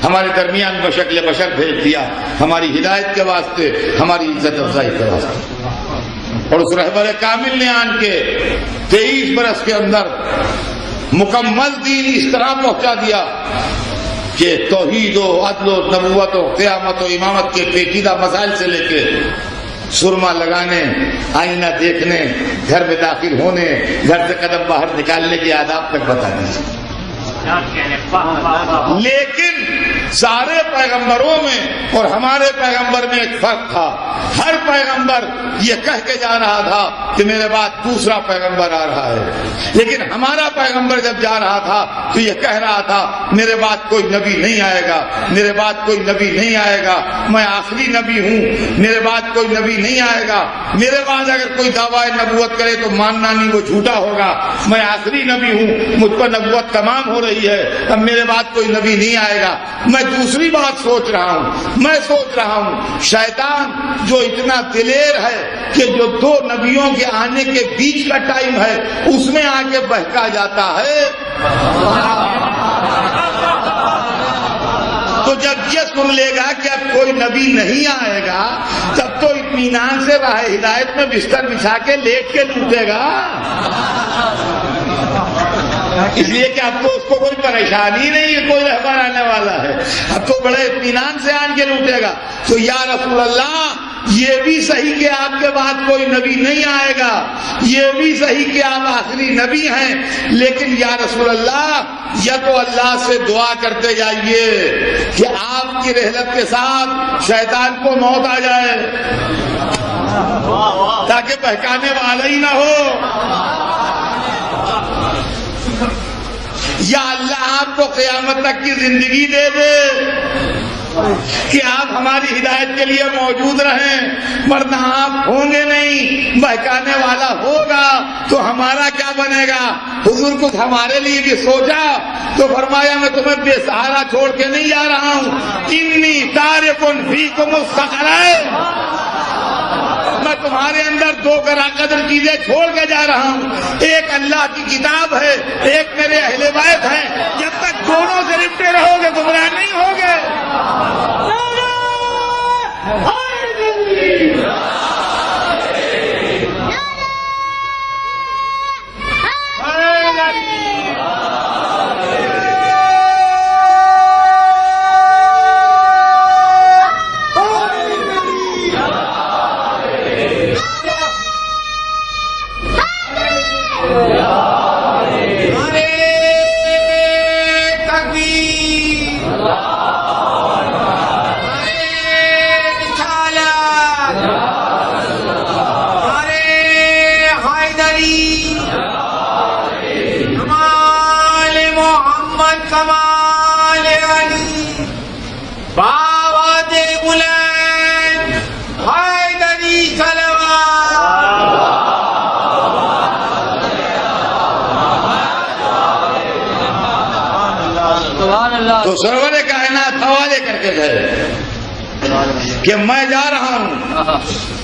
ہمارے درمیان بشکل بشر بھیج دیا, ہماری ہدایت کے واسطے, ہماری عزت افزائی کے واسطے. اور اس رہبر کامل نے آن کے 23 برس کے اندر مکمل دین اس طرح پہنچا دیا کہ توحید و عدل و نبوت و قیامت و امامت کے پیچیدہ مسائل سے لے کے سرما لگانے, آئینہ دیکھنے, گھر میں داخل ہونے, گھر سے قدم باہر نکالنے کے آداب تک بتا دیں. لیکن سارے پیغمبروں میں اور ہمارے پیغمبر میں ایک فرق تھا. ہر پیغمبر یہ کہہ کے جا رہا تھا کہ میرے بعد دوسرا پیغمبر آ رہا ہے, لیکن ہمارا پیغمبر جب جا رہا تھا تو یہ کہہ رہا تھا میرے بعد کوئی نبی نہیں آئے گا, میرے بعد کوئی نبی نہیں آئے گا, میں آخری نبی ہوں, میرے بعد کوئی نبی نہیں آئے گا. میرے بعد اگر کوئی دعویٰ نبوت کرے تو ماننا نہیں, وہ جھوٹا ہوگا. میں آخری نبی ہوں, مجھ پر نبوت تمام ہو رہی ہے, اب میرے بعد کوئی نبی نہیں آئے گا. میں دوسری بات سوچ رہا ہوں, میں سوچ رہا ہوں شیطان جو اتنا دلیر ہے کہ جو دو نبیوں کے آنے کے بیچ کا ٹائم ہے اس میں آ کے بہکا جاتا ہے. تو جب یہ سن لے گا کہ اب کوئی نبی نہیں آئے گا تب تو اطمینان سے راہ ہدایت میں بستر بچھا کے لیٹ کے لوٹے گا، اس لیے کہ اب تو اس کو کوئی پریشانی نہیں ہے، کوئی رہبر آنے والا ہے، اب تو بڑے اطمینان سے آن کے لوٹے گا۔ تو یا رسول اللہ یہ بھی صحیح کہ آپ کے بعد کوئی نبی نہیں آئے گا، یہ بھی صحیح کہ آپ آخری نبی ہیں، لیکن یا رسول اللہ یا تو اللہ سے دعا کرتے جائیے کہ آپ کی رحلت کے ساتھ شیطان کو موت آ جائے تاکہ بہکانے والا ہی نہ ہو، یا اللہ آپ کو قیامت تک کی زندگی دے دے کہ آپ ہماری ہدایت کے لیے موجود رہیں، ورنہ آپ ہوں گے نہیں، بہکانے والا ہوگا تو ہمارا کیا بنے گا؟ حضور کچھ ہمارے لیے بھی سوچا تو فرمایا میں تمہیں بے سہارا چھوڑ کے نہیں جا رہا ہوں، انی تارکن فیکم الثقلین، میں تمہارے اندر دو قدر چیزیں چھوڑ کے جا رہا ہوں، ایک اللہ کی کتاب ہے، ایک میرے اہل بیت ہیں، جب تک دونوں سے لپٹے رہو گے گمراہ نہیں ہوگے۔ تو سرور کائنات حوالے کر کے گئے کہ میں جا رہا ہوں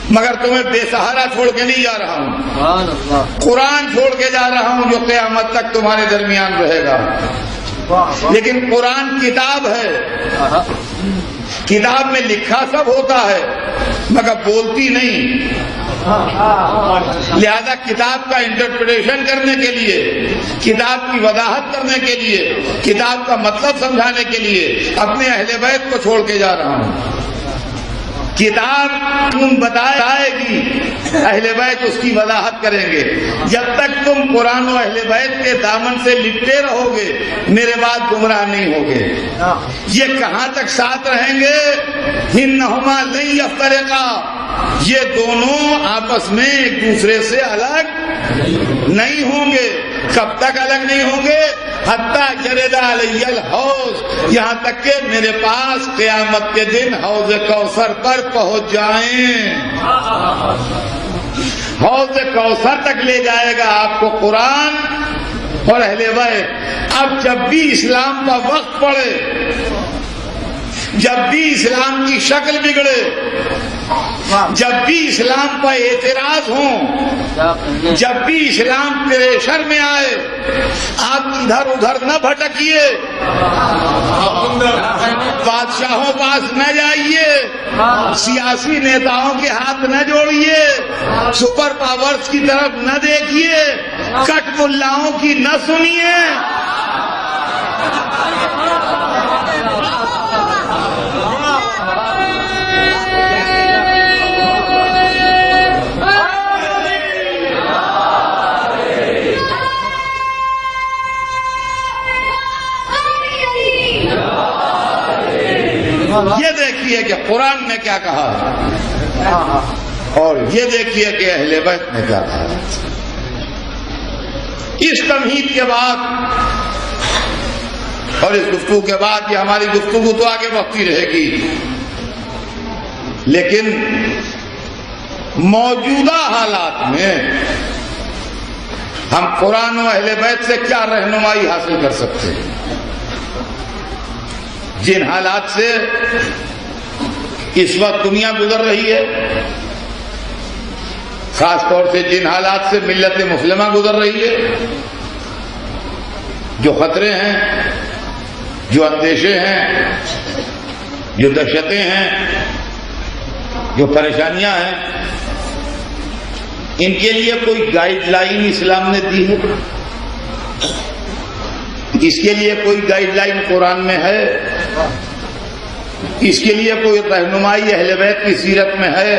مگر تمہیں بے سہارا چھوڑ کے نہیں جا رہا ہوں، قرآن چھوڑ کے جا رہا ہوں جو قیامت تک تمہارے درمیان رہے گا، لیکن قرآن کتاب ہے، کتاب میں لکھا سب ہوتا ہے مگر بولتی نہیں، لہذا کتاب کا انٹرپریٹیشن کرنے کے لیے، کتاب کی وضاحت کرنے کے لیے، کتاب کا مطلب سمجھانے کے لیے اپنے اہل بیت کو چھوڑ کے جا رہا ہوں۔ کتاب تم بتائے گی، اہل بیت اس کی وضاحت کریں گے، جب تک تم قرآن و اہل بیت کے دامن سے لپٹے رہو گے میرے بعد گمراہ نہیں ہوگے۔ یہ کہاں تک ساتھ رہیں گے؟ انہما لن یفترقا، یہ دونوں آپس میں ایک دوسرے سے الگ نہیں ہوں گے۔ کب تک الگ نہیں ہوں گے؟ حتیٰ یرد علی الحوض، یہاں تک کہ میرے پاس قیامت کے دن حوض کوثر پر پہنچ جائیں۔ حوض کوثر تک لے جائے گا آپ کو قرآن اور اہل بیت۔ اب جب بھی اسلام کا وقت پڑے، جب بھی اسلام کی شکل بگڑے، جب بھی اسلام پر اعتراض ہوں، جب بھی اسلام پریشر میں آئے، آپ ادھر ادھر نہ بھٹکیے، بادشاہوں پاس نہ جائیے، سیاسی نیتاؤں کے ہاتھ نہ جوڑیے، سپر پاورز کی طرف نہ دیکھیے، کٹ ملاؤں کی نہ سنیے۔ یہ دیکھیے کہ قرآن نے کیا کہا اور یہ دیکھیے کہ اہل بیت نے کیا کہا۔ اس تمہید کے بعد اور اس گفتگو کے بعد، یہ ہماری گفتگو تو آگے بڑھتی رہے گی، لیکن موجودہ حالات میں ہم قرآن و اہل بیت سے کیا رہنمائی حاصل کر سکتے ہیں؟ جن حالات سے اس وقت دنیا گزر رہی ہے، خاص طور سے جن حالات سے ملت مسلمہ گزر رہی ہے، جو خطرے ہیں، جو اندیشے ہیں، جو دہشتیں ہیں، جو پریشانیاں ہیں، ان کے لیے کوئی گائیڈ لائن اسلام نے دی ہے؟ اس کے لیے کوئی گائیڈ لائن قرآن میں ہے؟ اس کے لیے کوئی رہنمائی اہل بیت کی سیرت میں ہے؟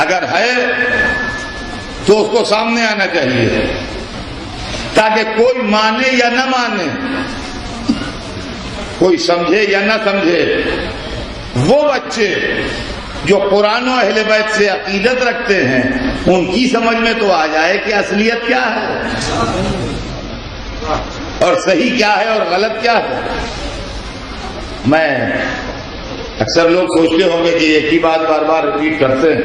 اگر ہے تو اس کو سامنے آنا چاہیے، تاکہ کوئی مانے یا نہ مانے، کوئی سمجھے یا نہ سمجھے، وہ بچے جو قرآن و اہل بیت سے عقیدت رکھتے ہیں ان کی سمجھ میں تو آ جائے کہ اصلیت کیا ہے اور صحیح کیا ہے اور غلط کیا ہے۔ میں اکثر لوگ سوچتے ہوں گے کہ ایک ہی بات بار بار ریپیٹ کرتے ہیں،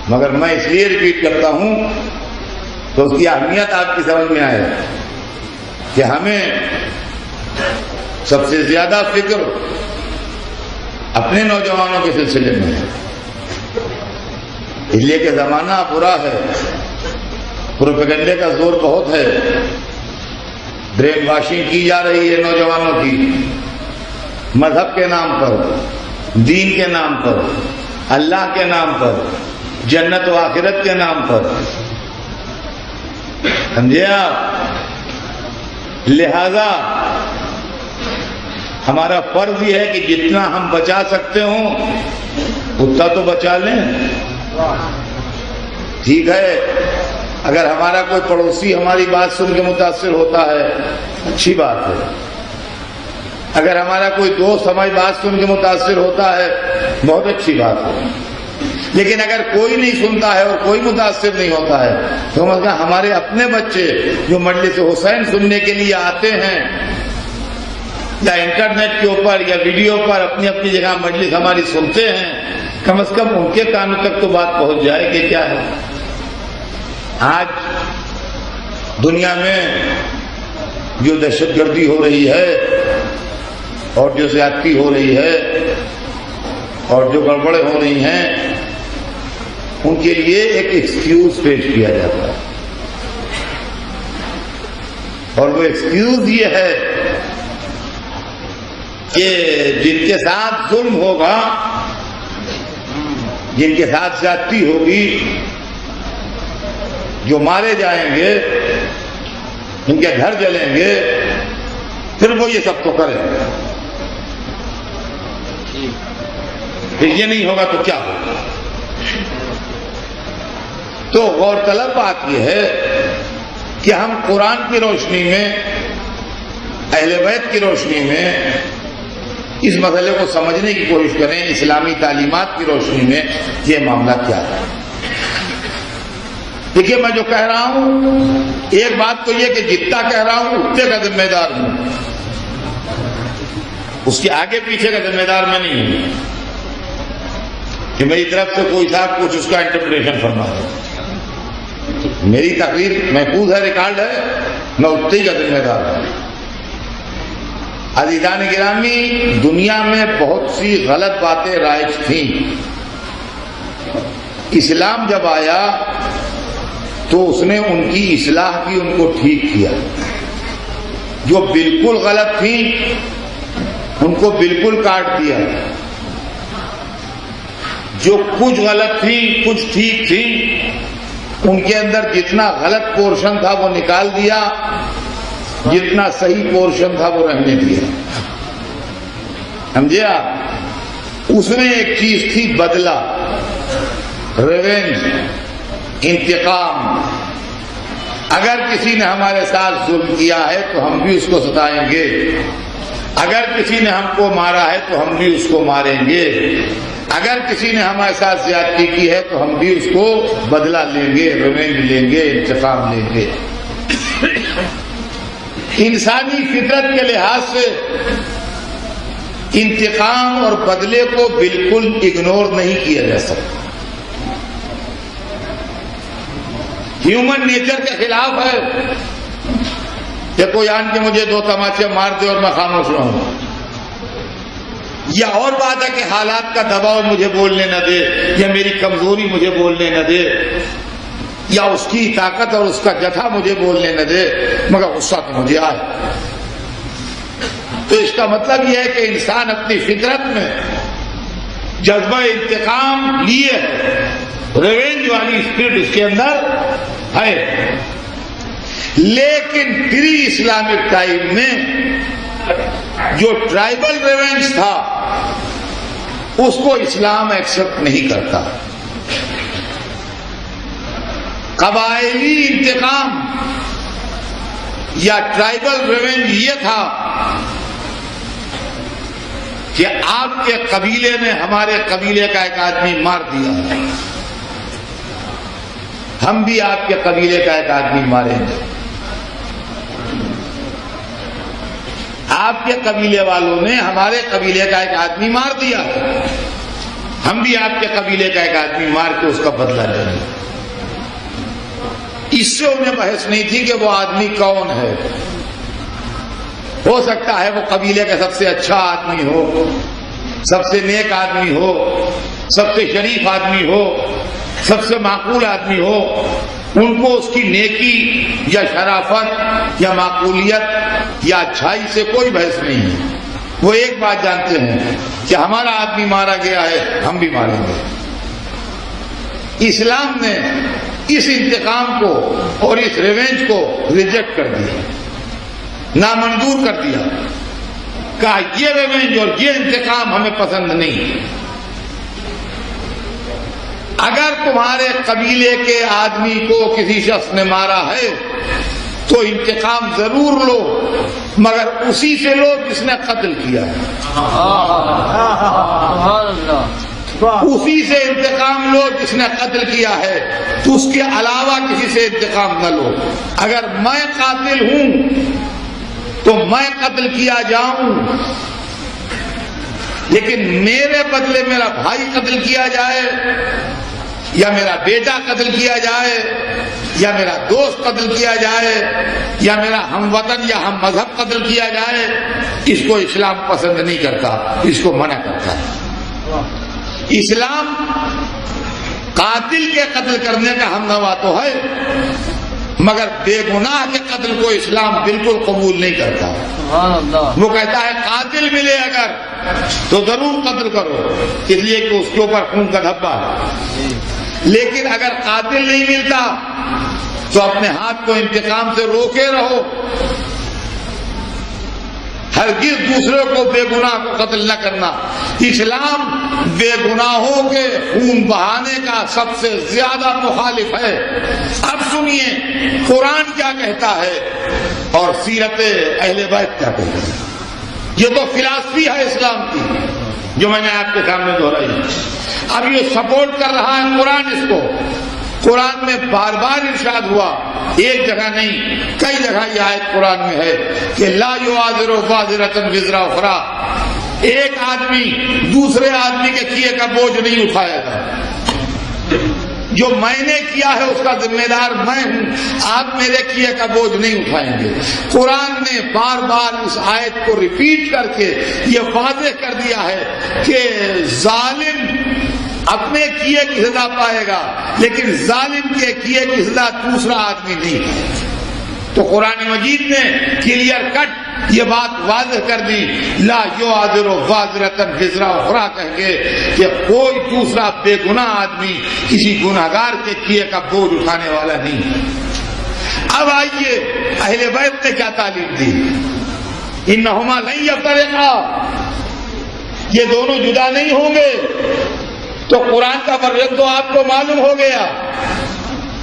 مگر میں اس لیے ریپیٹ کرتا ہوں تو اس کی اہمیت آپ کی سمجھ میں آئے کہ ہمیں سب سے زیادہ فکر اپنے نوجوانوں کے سلسلے میں ہے، اس لیے کہ زمانہ برا ہے، پروپیگنڈے کا زور بہت ہے، برین واشنگ کی جا رہی ہے نوجوانوں کی، مذہب کے نام پر، دین کے نام پر، اللہ کے نام پر، جنت و آخرت کے نام پر، سمجھے آپ؟ لہذا ہمارا فرض یہ ہے کہ جتنا ہم بچا سکتے ہوں اتنا تو بچا لیں۔ ٹھیک ہے، اگر ہمارا کوئی پڑوسی ہماری بات سن کے متاثر ہوتا ہے اچھی بات ہے، اگر ہمارا کوئی دوست ہماری بات سن کے متاثر ہوتا ہے بہت اچھی بات ہے، لیکن اگر کوئی نہیں سنتا ہے اور کوئی متاثر نہیں ہوتا ہے تو ہمارے اپنے بچے جو مجلس حسین سننے کے لیے آتے ہیں یا انٹرنیٹ کے اوپر یا ویڈیو پر اپنی اپنی جگہ مجلس ہماری سنتے ہیں، کم از کم ان کے کانوں تک تو بات پہنچ جائے کہ کیا ہے۔ آج دنیا میں جو دہشت گردی ہو رہی ہے اور جو زیادتی ہو رہی ہے اور جو گڑبڑیں ہو رہی ہیں ان کے لیے ایک ایکسکیوز پیش کیا جاتا ہے، اور وہ ایکسکیوز یہ ہے کہ جن کے ساتھ ظلم ہوگا، جن کے ساتھ زیادتی ہوگی، جو مارے جائیں گے، ان کے گھر جلیں گے، پھر وہ یہ سب تو کریں گے، پھر یہ نہیں ہوگا تو کیا ہوگا؟ تو غور طلب بات یہ ہے کہ ہم قرآن کی روشنی میں، اہل بیت کی روشنی میں اس مسئلے کو سمجھنے کی کوشش کریں، اسلامی تعلیمات کی روشنی میں یہ معاملہ کیا ہے۔ دیکھیے میں جو کہہ رہا ہوں، ایک بات تو یہ کہ جتنا کہہ رہا ہوں اتنے کا ذمہ دار ہوں، اس کے آگے پیچھے کا ذمہ دار میں نہیں ہوں کہ میری طرف سے کوئی تھا کچھ اس کا انٹرپریشن فرما ہے۔ میری تقریر محفوظ ہے، ریکارڈ ہے، میں اتنے کا ذمہ دار ہوں۔ عزیزان گرامی، دنیا میں بہت سی غلط باتیں رائج تھیں، اسلام جب آیا تو اس نے ان کی اصلاح کی، ان کو ٹھیک کیا۔ جو بالکل غلط تھیں ان کو بالکل کاٹ دیا، جو کچھ غلط تھیں کچھ ٹھیک تھیں ان کے اندر جتنا غلط پورشن تھا وہ نکال دیا، جتنا صحیح پورشن تھا وہ رہنے دیا۔ سمجھے آپ؟ اس میں ایک چیز تھی بدلہ، ریونج، انتقام۔ اگر کسی نے ہمارے ساتھ ظلم کیا ہے تو ہم بھی اس کو ستائیں گے، اگر کسی نے ہم کو مارا ہے تو ہم بھی اس کو ماریں گے، اگر کسی نے ہمارے ساتھ زیادتی کی ہے تو ہم بھی اس کو بدلہ لیں گے، ریونج لیں گے، انتقام لیں گے۔ انسانی فطرت کے لحاظ سے انتقام اور بدلے کو بالکل اگنور نہیں کیا جا سکتا، ہیومن نیچر کے خلاف ہے کہ کوئی آن کے مجھے 2 تماچے مار دے اور میں خاموش رہوں، یا اور بات ہے کہ حالات کا دباؤ مجھے بولنے نہ دے، یا میری کمزوری مجھے بولنے نہ دے، یا اس کی طاقت اور اس کا جتھا مجھے بولنے نہ دے، مگر غصہ تو مجھے آئے۔ تو اس کا مطلب یہ ہے کہ انسان اپنی فطرت میں جذبہ انتقام لیے ریونج والی اسپرٹ اس کے اندر ہے، لیکن پری اسلامک ٹائم میں جو ٹرائبل ریونج تھا اس کو اسلام ایکسپٹ نہیں کرتا. قبائلی انتقام یا ٹرائبل ریونج یہ تھا کہ آپ کے قبیلے نے ہمارے قبیلے کا ایک آدمی مار دیا، ہم بھی آپ کے قبیلے کا ایک آدمی ماریں گے. آپ کے قبیلے والوں نے ہمارے قبیلے کا ایک آدمی مار دیا، ہم بھی آپ کے قبیلے کا ایک آدمی مار کے اس کا بدلہ لیں گے. اس سے انہیں بحث نہیں تھی کہ وہ آدمی کون ہے. ہو سکتا ہے وہ قبیلے کا سب سے اچھا آدمی ہو، سب سے نیک آدمی ہو، سب سے شریف آدمی ہو، سب سے معقول آدمی ہو. ان کو اس کی نیکی یا شرافت یا معقولیت یا اچھائی سے کوئی بحث نہیں ہے. وہ ایک بات جانتے ہیں کہ ہمارا آدمی مارا گیا ہے، ہم بھی ماریں گے. اسلام نے اس انتقام کو اور اس ریونج کو ریجیکٹ کر دیا، نامنظور کر دیا. کہا یہ ریونج اور یہ انتقام ہمیں پسند نہیں. اگر تمہارے قبیلے کے آدمی کو کسی شخص نے مارا ہے تو انتقام ضرور لو، مگر اسی سے لو جس نے قتل کیا ہے. اسی سے انتقام لو جس نے قتل کیا ہے، تو اس کے علاوہ کسی سے انتقام نہ لو. اگر میں قاتل ہوں تو میں قتل کیا جاؤں، لیکن میرے بدلے میرا بھائی قتل کیا جائے یا میرا بیٹا قتل کیا جائے یا میرا دوست قتل کیا جائے یا میرا ہم وطن یا ہم مذہب قتل کیا جائے، اس کو اسلام پسند نہیں کرتا، اس کو منع کرتا ہے. اسلام قاتل کے قتل کرنے کا ہم نوا تو ہے، مگر بے گناہ کے قتل کو اسلام بالکل قبول نہیں کرتا. وہ کہتا ہے قاتل ملے اگر تو ضرور قتل کرو، اس لیے کہ اس کے اوپر خون کا دھبا ہے. لیکن اگر قاتل نہیں ملتا تو اپنے ہاتھ کو انتقام سے روکے رہو. ہرگز دوسرے کو بے گناہ کو قتل نہ کرنا. اسلام بے گناہوں کے خون بہانے کا سب سے زیادہ مخالف ہے. اب سنیے قرآن کیا کہتا ہے اور سیرت اہل بیت کیا کہتا ہے. یہ تو فلسفی ہے اسلام کی جو میں نے آپ کے سامنے دہرائی. اب یہ سپورٹ کر رہا ہے قرآن اس کو. قرآن میں بار بار ارشاد ہوا، ایک جگہ نہیں کئی جگہ یہ آیت قرآن میں ہے کہ لا یعذر وازرۃ وزر اخری، ایک آدمی دوسرے آدمی کے کیے کا بوجھ نہیں اٹھائے گا. جو میں نے کیا ہے اس کا ذمہ دار میں ہوں، آپ میرے کیے کا بوجھ نہیں اٹھائیں گے. قرآن نے بار بار اس آیت کو ریپیٹ کر کے یہ واضح کر دیا ہے کہ ظالم اپنے کیے کی سزا پائے گا، لیکن ظالم کے کیے کی سزا دوسرا آدمی نہیں پائے گا. تو قرآن مجید نے کلیئر کٹ یہ بات واضح کر دی، لا یعذر وازرۃ وزر اخری کہیں گے کہ کوئی دوسرا بے گناہ آدمی کسی گناہگار کے کیے کا بوجھ اٹھانے والا نہیں. اب آئیے اہل بیت نے کیا تعلیم دی. انہما لن یفترقا، یہ دونوں جدا نہیں ہوں گے. تو قرآن کا ورژن تو آپ کو معلوم ہو گیا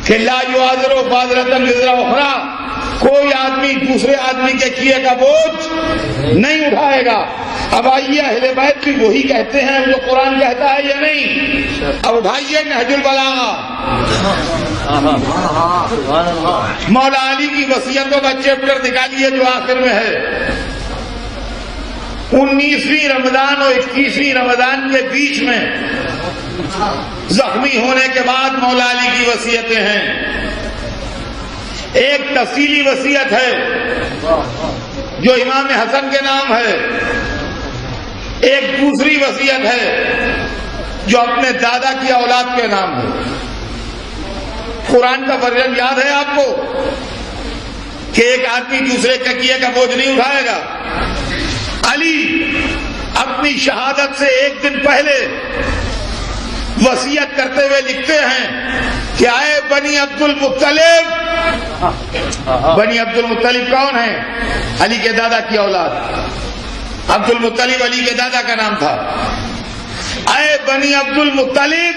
کہ لا یعذر وازرۃ وزر اخری، کوئی آدمی دوسرے آدمی کے کیے کا بوجھ نہیں اٹھائے گا. اب آئیے اہل بیت بھی وہی کہتے ہیں جو قرآن کہتا ہے یا نہیں. اب اٹھائیے نہج البلاغہ، مولا علی کی وصیتوں کا چیپٹر نکالیے جو آخر میں ہے. 19ویں رمضان اور 21ویں رمضان کے بیچ میں زخمی ہونے کے بعد مولا علی کی وصیتیں ہیں. ایک تفصیلی وصیت ہے جو امام حسن کے نام ہے، ایک دوسری وصیت ہے جو اپنے دادا کی اولاد کے نام ہے. قرآن کا ورژن یاد ہے آپ کو کہ ایک آدمی دوسرے کے کیے کا بوجھ نہیں اٹھائے گا. علی اپنی شہادت سے ایک دن پہلے وصیت کرتے ہوئے لکھتے ہیں کہ آئے بنی عبد المطلب. بنی عبد المطلب کون ہیں؟ علی کے دادا کی اولاد. عبد المطلب علی کے دادا کا نام تھا. اے بنی عبد المطلب،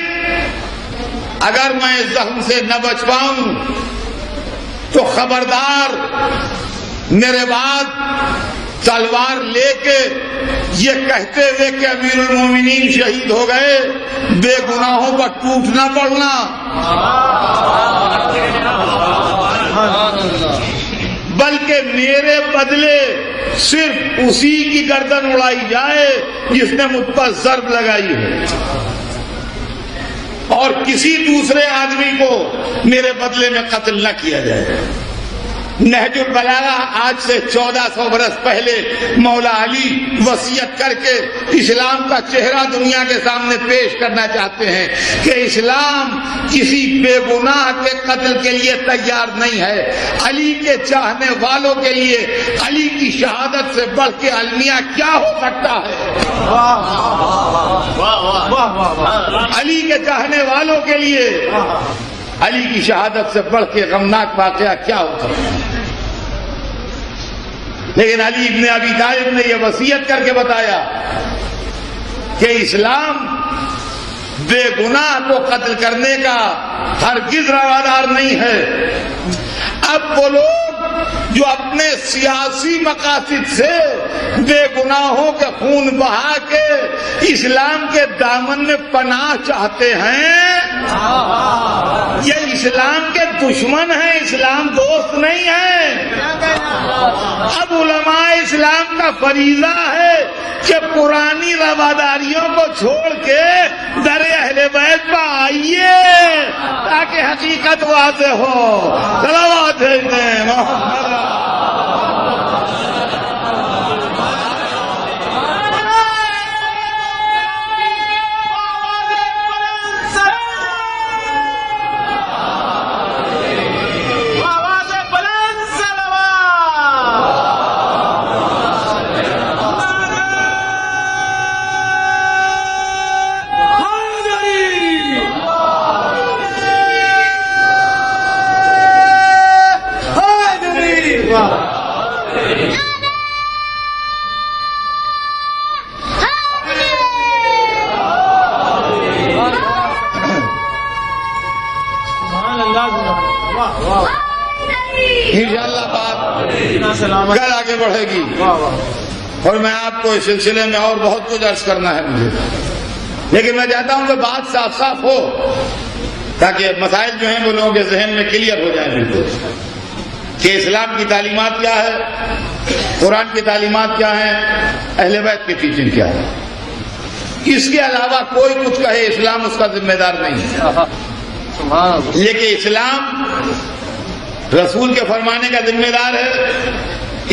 اگر میں اس زخم سے نہ بچ پاؤں تو خبردار میرے بعد تلوار لے کے یہ کہتے ہوئے کہ امیر المومنین شہید ہو گئے، بے گناہوں پر ٹوٹ نہ پڑنا. بلکہ میرے بدلے صرف اسی کی گردن اڑائی جائے جس نے مجھ پر ضرب لگائی ہے، اور کسی دوسرے آدمی کو میرے بدلے میں قتل نہ کیا جائے. نہج البلاغہ آج سے 1400 برس پہلے مولا علی وصیت کر کے اسلام کا چہرہ دنیا کے سامنے پیش کرنا چاہتے ہیں کہ اسلام کسی بے گناہ کے قتل کے لیے تیار نہیں ہے. علی کے چاہنے والوں کے لیے علی کی شہادت سے بڑھ کے المیہ کیا ہو سکتا ہے؟ علی کے چاہنے والوں کے لیے علی کی شہادت سے بڑھ کے غمناک واقعہ کیا ہو سکتا ہے؟ لیکن علی ابن ابی طالب نے یہ وصیت کر کے بتایا کہ اسلام بے گناہ کو قتل کرنے کا ہرگز روادار نہیں ہے. اب وہ لوگ جو اپنے سیاسی مقاصد سے بے گناہوں کے خون بہا کے اسلام کے دامن میں پناہ چاہتے ہیں، یہ اسلام کے دشمن ہیں، اسلام دوست نہیں ہے. اب علماء اسلام کا فریضہ ہے کہ پرانی رواداریوں کو چھوڑ کے در اہل بیت پر آئیے تاکہ حقیقت واضح ہو. صلوات ہیں محمد. انشاءاللہ بات کل آگے بڑھے گی، اور میں آپ کو اس سلسلے میں اور بہت کچھ عرض کرنا ہے مجھے، لیکن میں چاہتا ہوں کہ بات صاف صاف ہو تاکہ مسائل جو ہیں وہ لوگوں کے ذہن میں کلیئر ہو جائیں بالکل کہ اسلام کی تعلیمات کیا ہے، قرآن کی تعلیمات کیا ہیں، اہل بیت کی ٹیچنگ کیا ہے. اس کے علاوہ کوئی کچھ کہے اسلام اس کا ذمہ دار نہیں ہے، لیکن اسلام رسول کے فرمانے کا ذمہ دار ہے،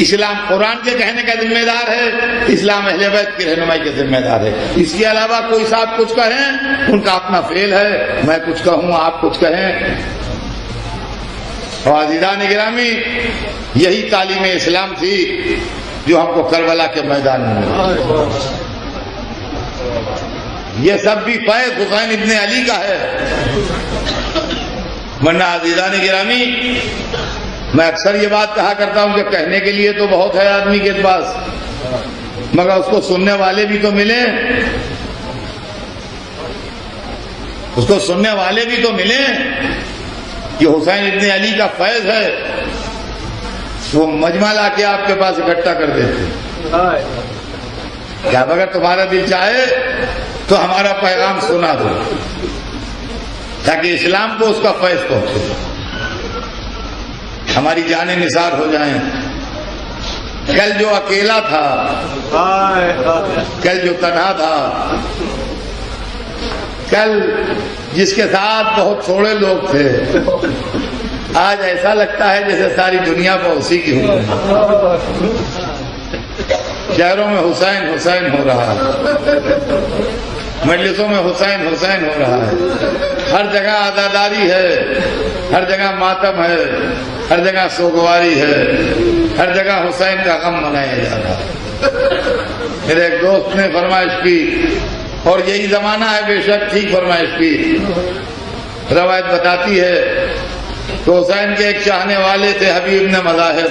اسلام قرآن کے کہنے کا ذمہ دار ہے، اسلام اہل بیت کی رہنمائی کا ذمہ دار ہے. اس کے علاوہ کوئی صاحب کچھ کہیں ان کا اپنا فعل ہے، میں کچھ کہوں آپ کچھ کہیں. اور عزیزان گرامی، یہی تعلیم اسلام تھی جو ہم کو کربلا کے میدان میں ملی. یہ سب بھی فیض حسین ابن علی کا ہے. ورنہ عزیزان گرامی، میں اکثر یہ بات کہا کرتا ہوں کہ کہنے کے لیے تو بہت ہے آدمی کے پاس، مگر اس کو سننے والے بھی تو ملیں، اس کو سننے والے بھی تو ملیں. یہ حسین ابن علی کا فیض ہے، وہ مجمع لا کے آپ کے پاس اکٹھا کر دیتے. کیا اگر تمہارا دل چاہے تو ہمارا پیغام سنا دو تاکہ اسلام کو اس کا فیض پہنچے، ہماری جانیں نثار ہو جائیں. کل جو اکیلا تھا، کل جو تنہا تھا، کل جس کے ساتھ بہت تھوڑے لوگ تھے، آج ایسا لگتا ہے جیسے ساری دنیا پر اسی کی حکم. شہروں میں حسین حسین ہو رہا ہے، مجلسوں میں حسین حسین ہو رہا ہے، ہر جگہ عزاداری ہے، ہر جگہ ماتم ہے، ہر جگہ سوگواری ہے، ہر جگہ حسین کا غم منایا جا رہا ہے. میرے ایک دوست نے فرمائش کی، اور یہی زمانہ ہے بے شک، ٹھیک فرمائش کی۔ روایت بتاتی ہے کہ حسین کے ایک چاہنے والے تھے حبیب بن مظاہر،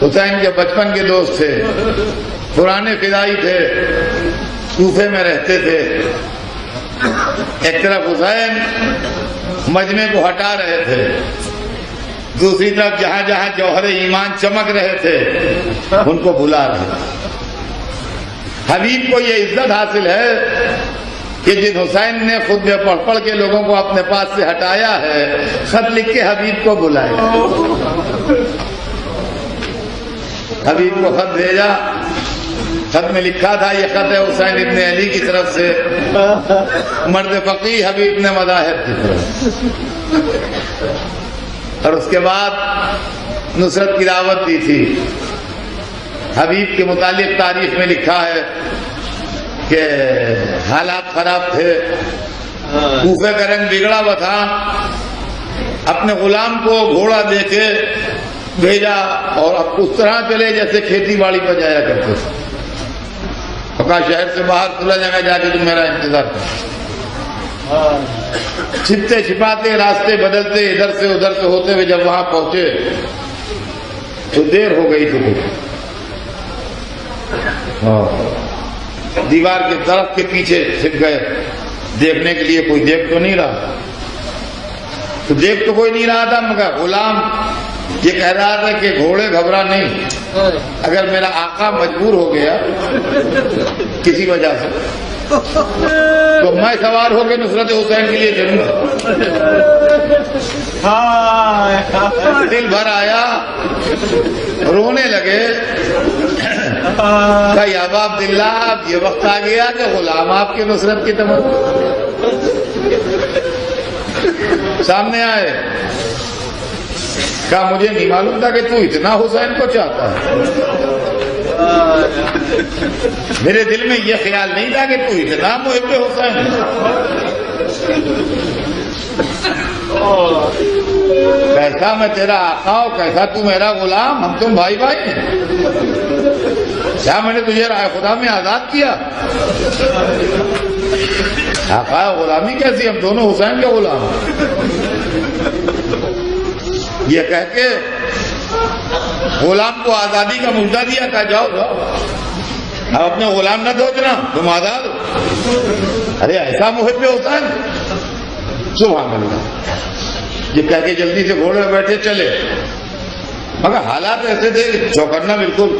حسین کے بچپن کے دوست تھے، پرانے فدائی تھے، کوفے میں رہتے تھے۔ ایک طرف حسین مجمع کو ہٹا رہے تھے، دوسری طرف جہاں جہاں جوہر ایمان چمک رہے تھے ان کو بلا رہے تھے۔ حبیب کو یہ عزت حاصل ہے کہ جن حسین نے خود میں پڑھ پڑھ کے لوگوں کو اپنے پاس سے ہٹایا ہے، خط لکھ کے حبیب کو بلایا، حبیب کو خط بھیجا، خط میں لکھا تھا یہ خط ہے حسین ابن علی کی طرف سے، مرد فقیہ حبیب ابن مظاہر کی طرف۔ اور اس کے بعد نصرت کی دعوت دی تھی۔ حبیب کے متعلق تاریخ میں لکھا ہے کہ حالات خراب تھے، کوفے کا رنگ بگڑا ہوا تھا، اپنے غلام کو گھوڑا دے کے بھیجا اور اب اس طرح چلے جیسے کھیتی باڑی پہ جایا کرتے تھے۔ کہا شہر سے باہر کھلا جگہ جا کے تم میرا انتظار کر۔ چھپتے چھپاتے راستے بدلتے ادھر سے ادھر سے ہوتے ہوئے جب وہاں پہنچے تو دیر ہو گئی تھی۔ دیوار کے طرف کے پیچھے چھپ گئے دیکھنے کے لیے، کوئی دیکھ تو نہیں رہا، تو دیکھ تو کوئی نہیں رہا تھا، مگر غلام یہ کہہ رہا تھا کہ گھوڑے گھبرا نہیں، اگر میرا آقا مجبور ہو گیا کسی وجہ سے تو میں سوار ہو کے نصرت حسین کے لیے چلوں گا۔ دل بھر آیا، رونے لگے، کہا یا ابا عبداللہ اب یہ وقت آ گیا کہ غلام آپ کی نصرت کی تمنا۔ سامنے آئے، کہا مجھے نہیں معلوم تھا کہ تو اتنا حسین کو چاہتا ہے، میرے دل میں یہ خیال نہیں تھا کہ تو اتنا محب حسین ہے۔ کیسا میں تیرا آقا ہوں، کیسا تو میرا غلام، ہم تم بھائی بھائی ہیں، کیا میں نے تجھے رائے خدا میں آزاد کیا؟ آقا غلامی کیسی، ہم دونوں حسین کے غلام ہیں۔ یہ کہہ کے غلام کو آزادی کا مجدہ دیا، کہا جاؤ جاؤ اب اپنے غلام نہ دوچنا، تم آزاد ہو۔ ارے ایسا محب حسین، سبحان اللہ۔ یہ کہہ کے جلدی سے گھوڑے میں بیٹھے چلے، مگر حالات ایسے تھے کہ چوکنا بالکل۔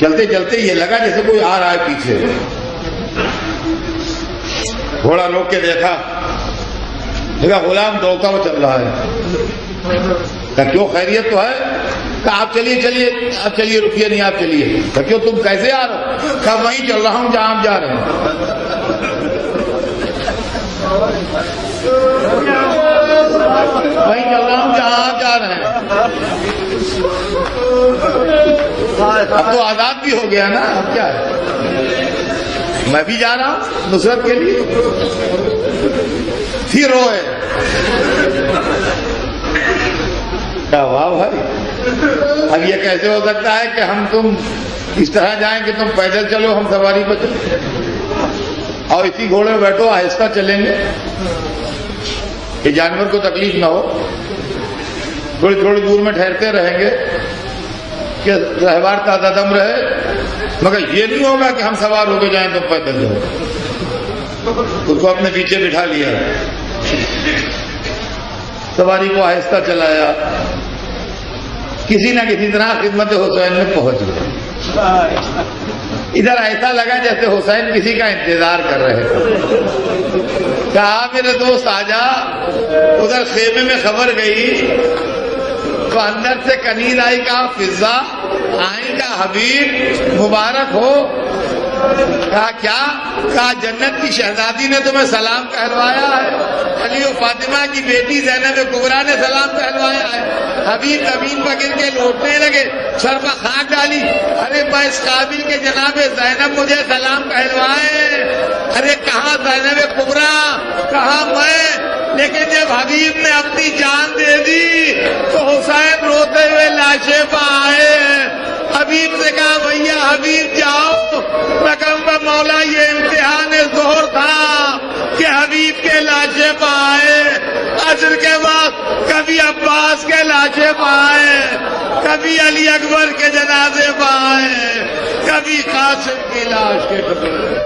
چلتے چلتے یہ لگا جیسے کوئی آ رہا ہے پیچھے، گھوڑا روک کے دیکھا، دیکھا غلام دوڑتا ہوا چل رہا ہے۔ کہا کیوں خیریت تو ہے؟ کہا آپ چلیے چلیے، آپ چلیے، رکیے نہیں، آپ چلیے۔ کہا کیوں تم کیسے آ رہے ہو؟ کہا وہیں چل رہا ہوں جہاں آپ جا رہے ہیں۔ وہیں چل رہا ہوں جہاں آپ جا رہے ہیں۔ اب تو آزاد بھی ہو گیا نا، اب کیا ہے، میں بھی جا رہا ہوں نصرت کے لیے۔ پھر روئے، کہا واہ بھائی، اب یہ کیسے ہو سکتا ہے کہ ہم تم اس طرح جائیں کہ تم پیدل چلو ہم سواری پہ چلو، اور اسی گھوڑے میں بیٹھو، آہستہ چلیں گے کہ جانور کو تکلیف نہ ہو، تھوڑی تھوڑی دور میں ٹھہرتے رہیں گے کہ رہوار تازہ دم رہے، مگر یہ نہیں ہوگا کہ ہم سوار ہو کے جائیں تم پیدل جاؤ۔ اس کو اپنے پیچھے بٹھا لیا، سواری کو آہستہ چلایا، کسی نہ کسی طرح خدمت حسین میں پہنچ گئے۔ ادھر ایسا لگا جیسے حسین کسی کا انتظار کر رہے تھے۔ کہا میرے دوست آجا، ادھر خیمے میں خبر گئی تو اندر سے کنیر آئی، کہا فضا آئیں کا حبیب مبارک ہو۔ کہا کیا؟ کہا جنت کی شہزادی نے تمہیں سلام کہلوایا ہے، علی و فاطمہ کی بیٹی زینب کبریٰ نے سلام کہلوایا ہے۔ حبیب زمین پر گر کے لوٹنے لگے، سر پر خاک ڈالی، ارے میں اس قابل کے جناب زینب مجھے سلام کہلوائے۔ ارے کہاں زینب کبریٰ، کہاں میں؟ لیکن جب حبیب نے اپنی جان دے دی تو حسین روتے ہوئے لاشے پہ آئے، حبیب سے کہا بھیا حبیب جاؤ، میں کہوں گا مولا یہ امتحان ظہر تھا کہ حبیب کے لاشیں پائے، عصر کے بعد کبھی عباس کے لاشیں پائے، کبھی علی اکبر کے جنازے پائے، کبھی قاسم کی لاش کے ٹکڑے۔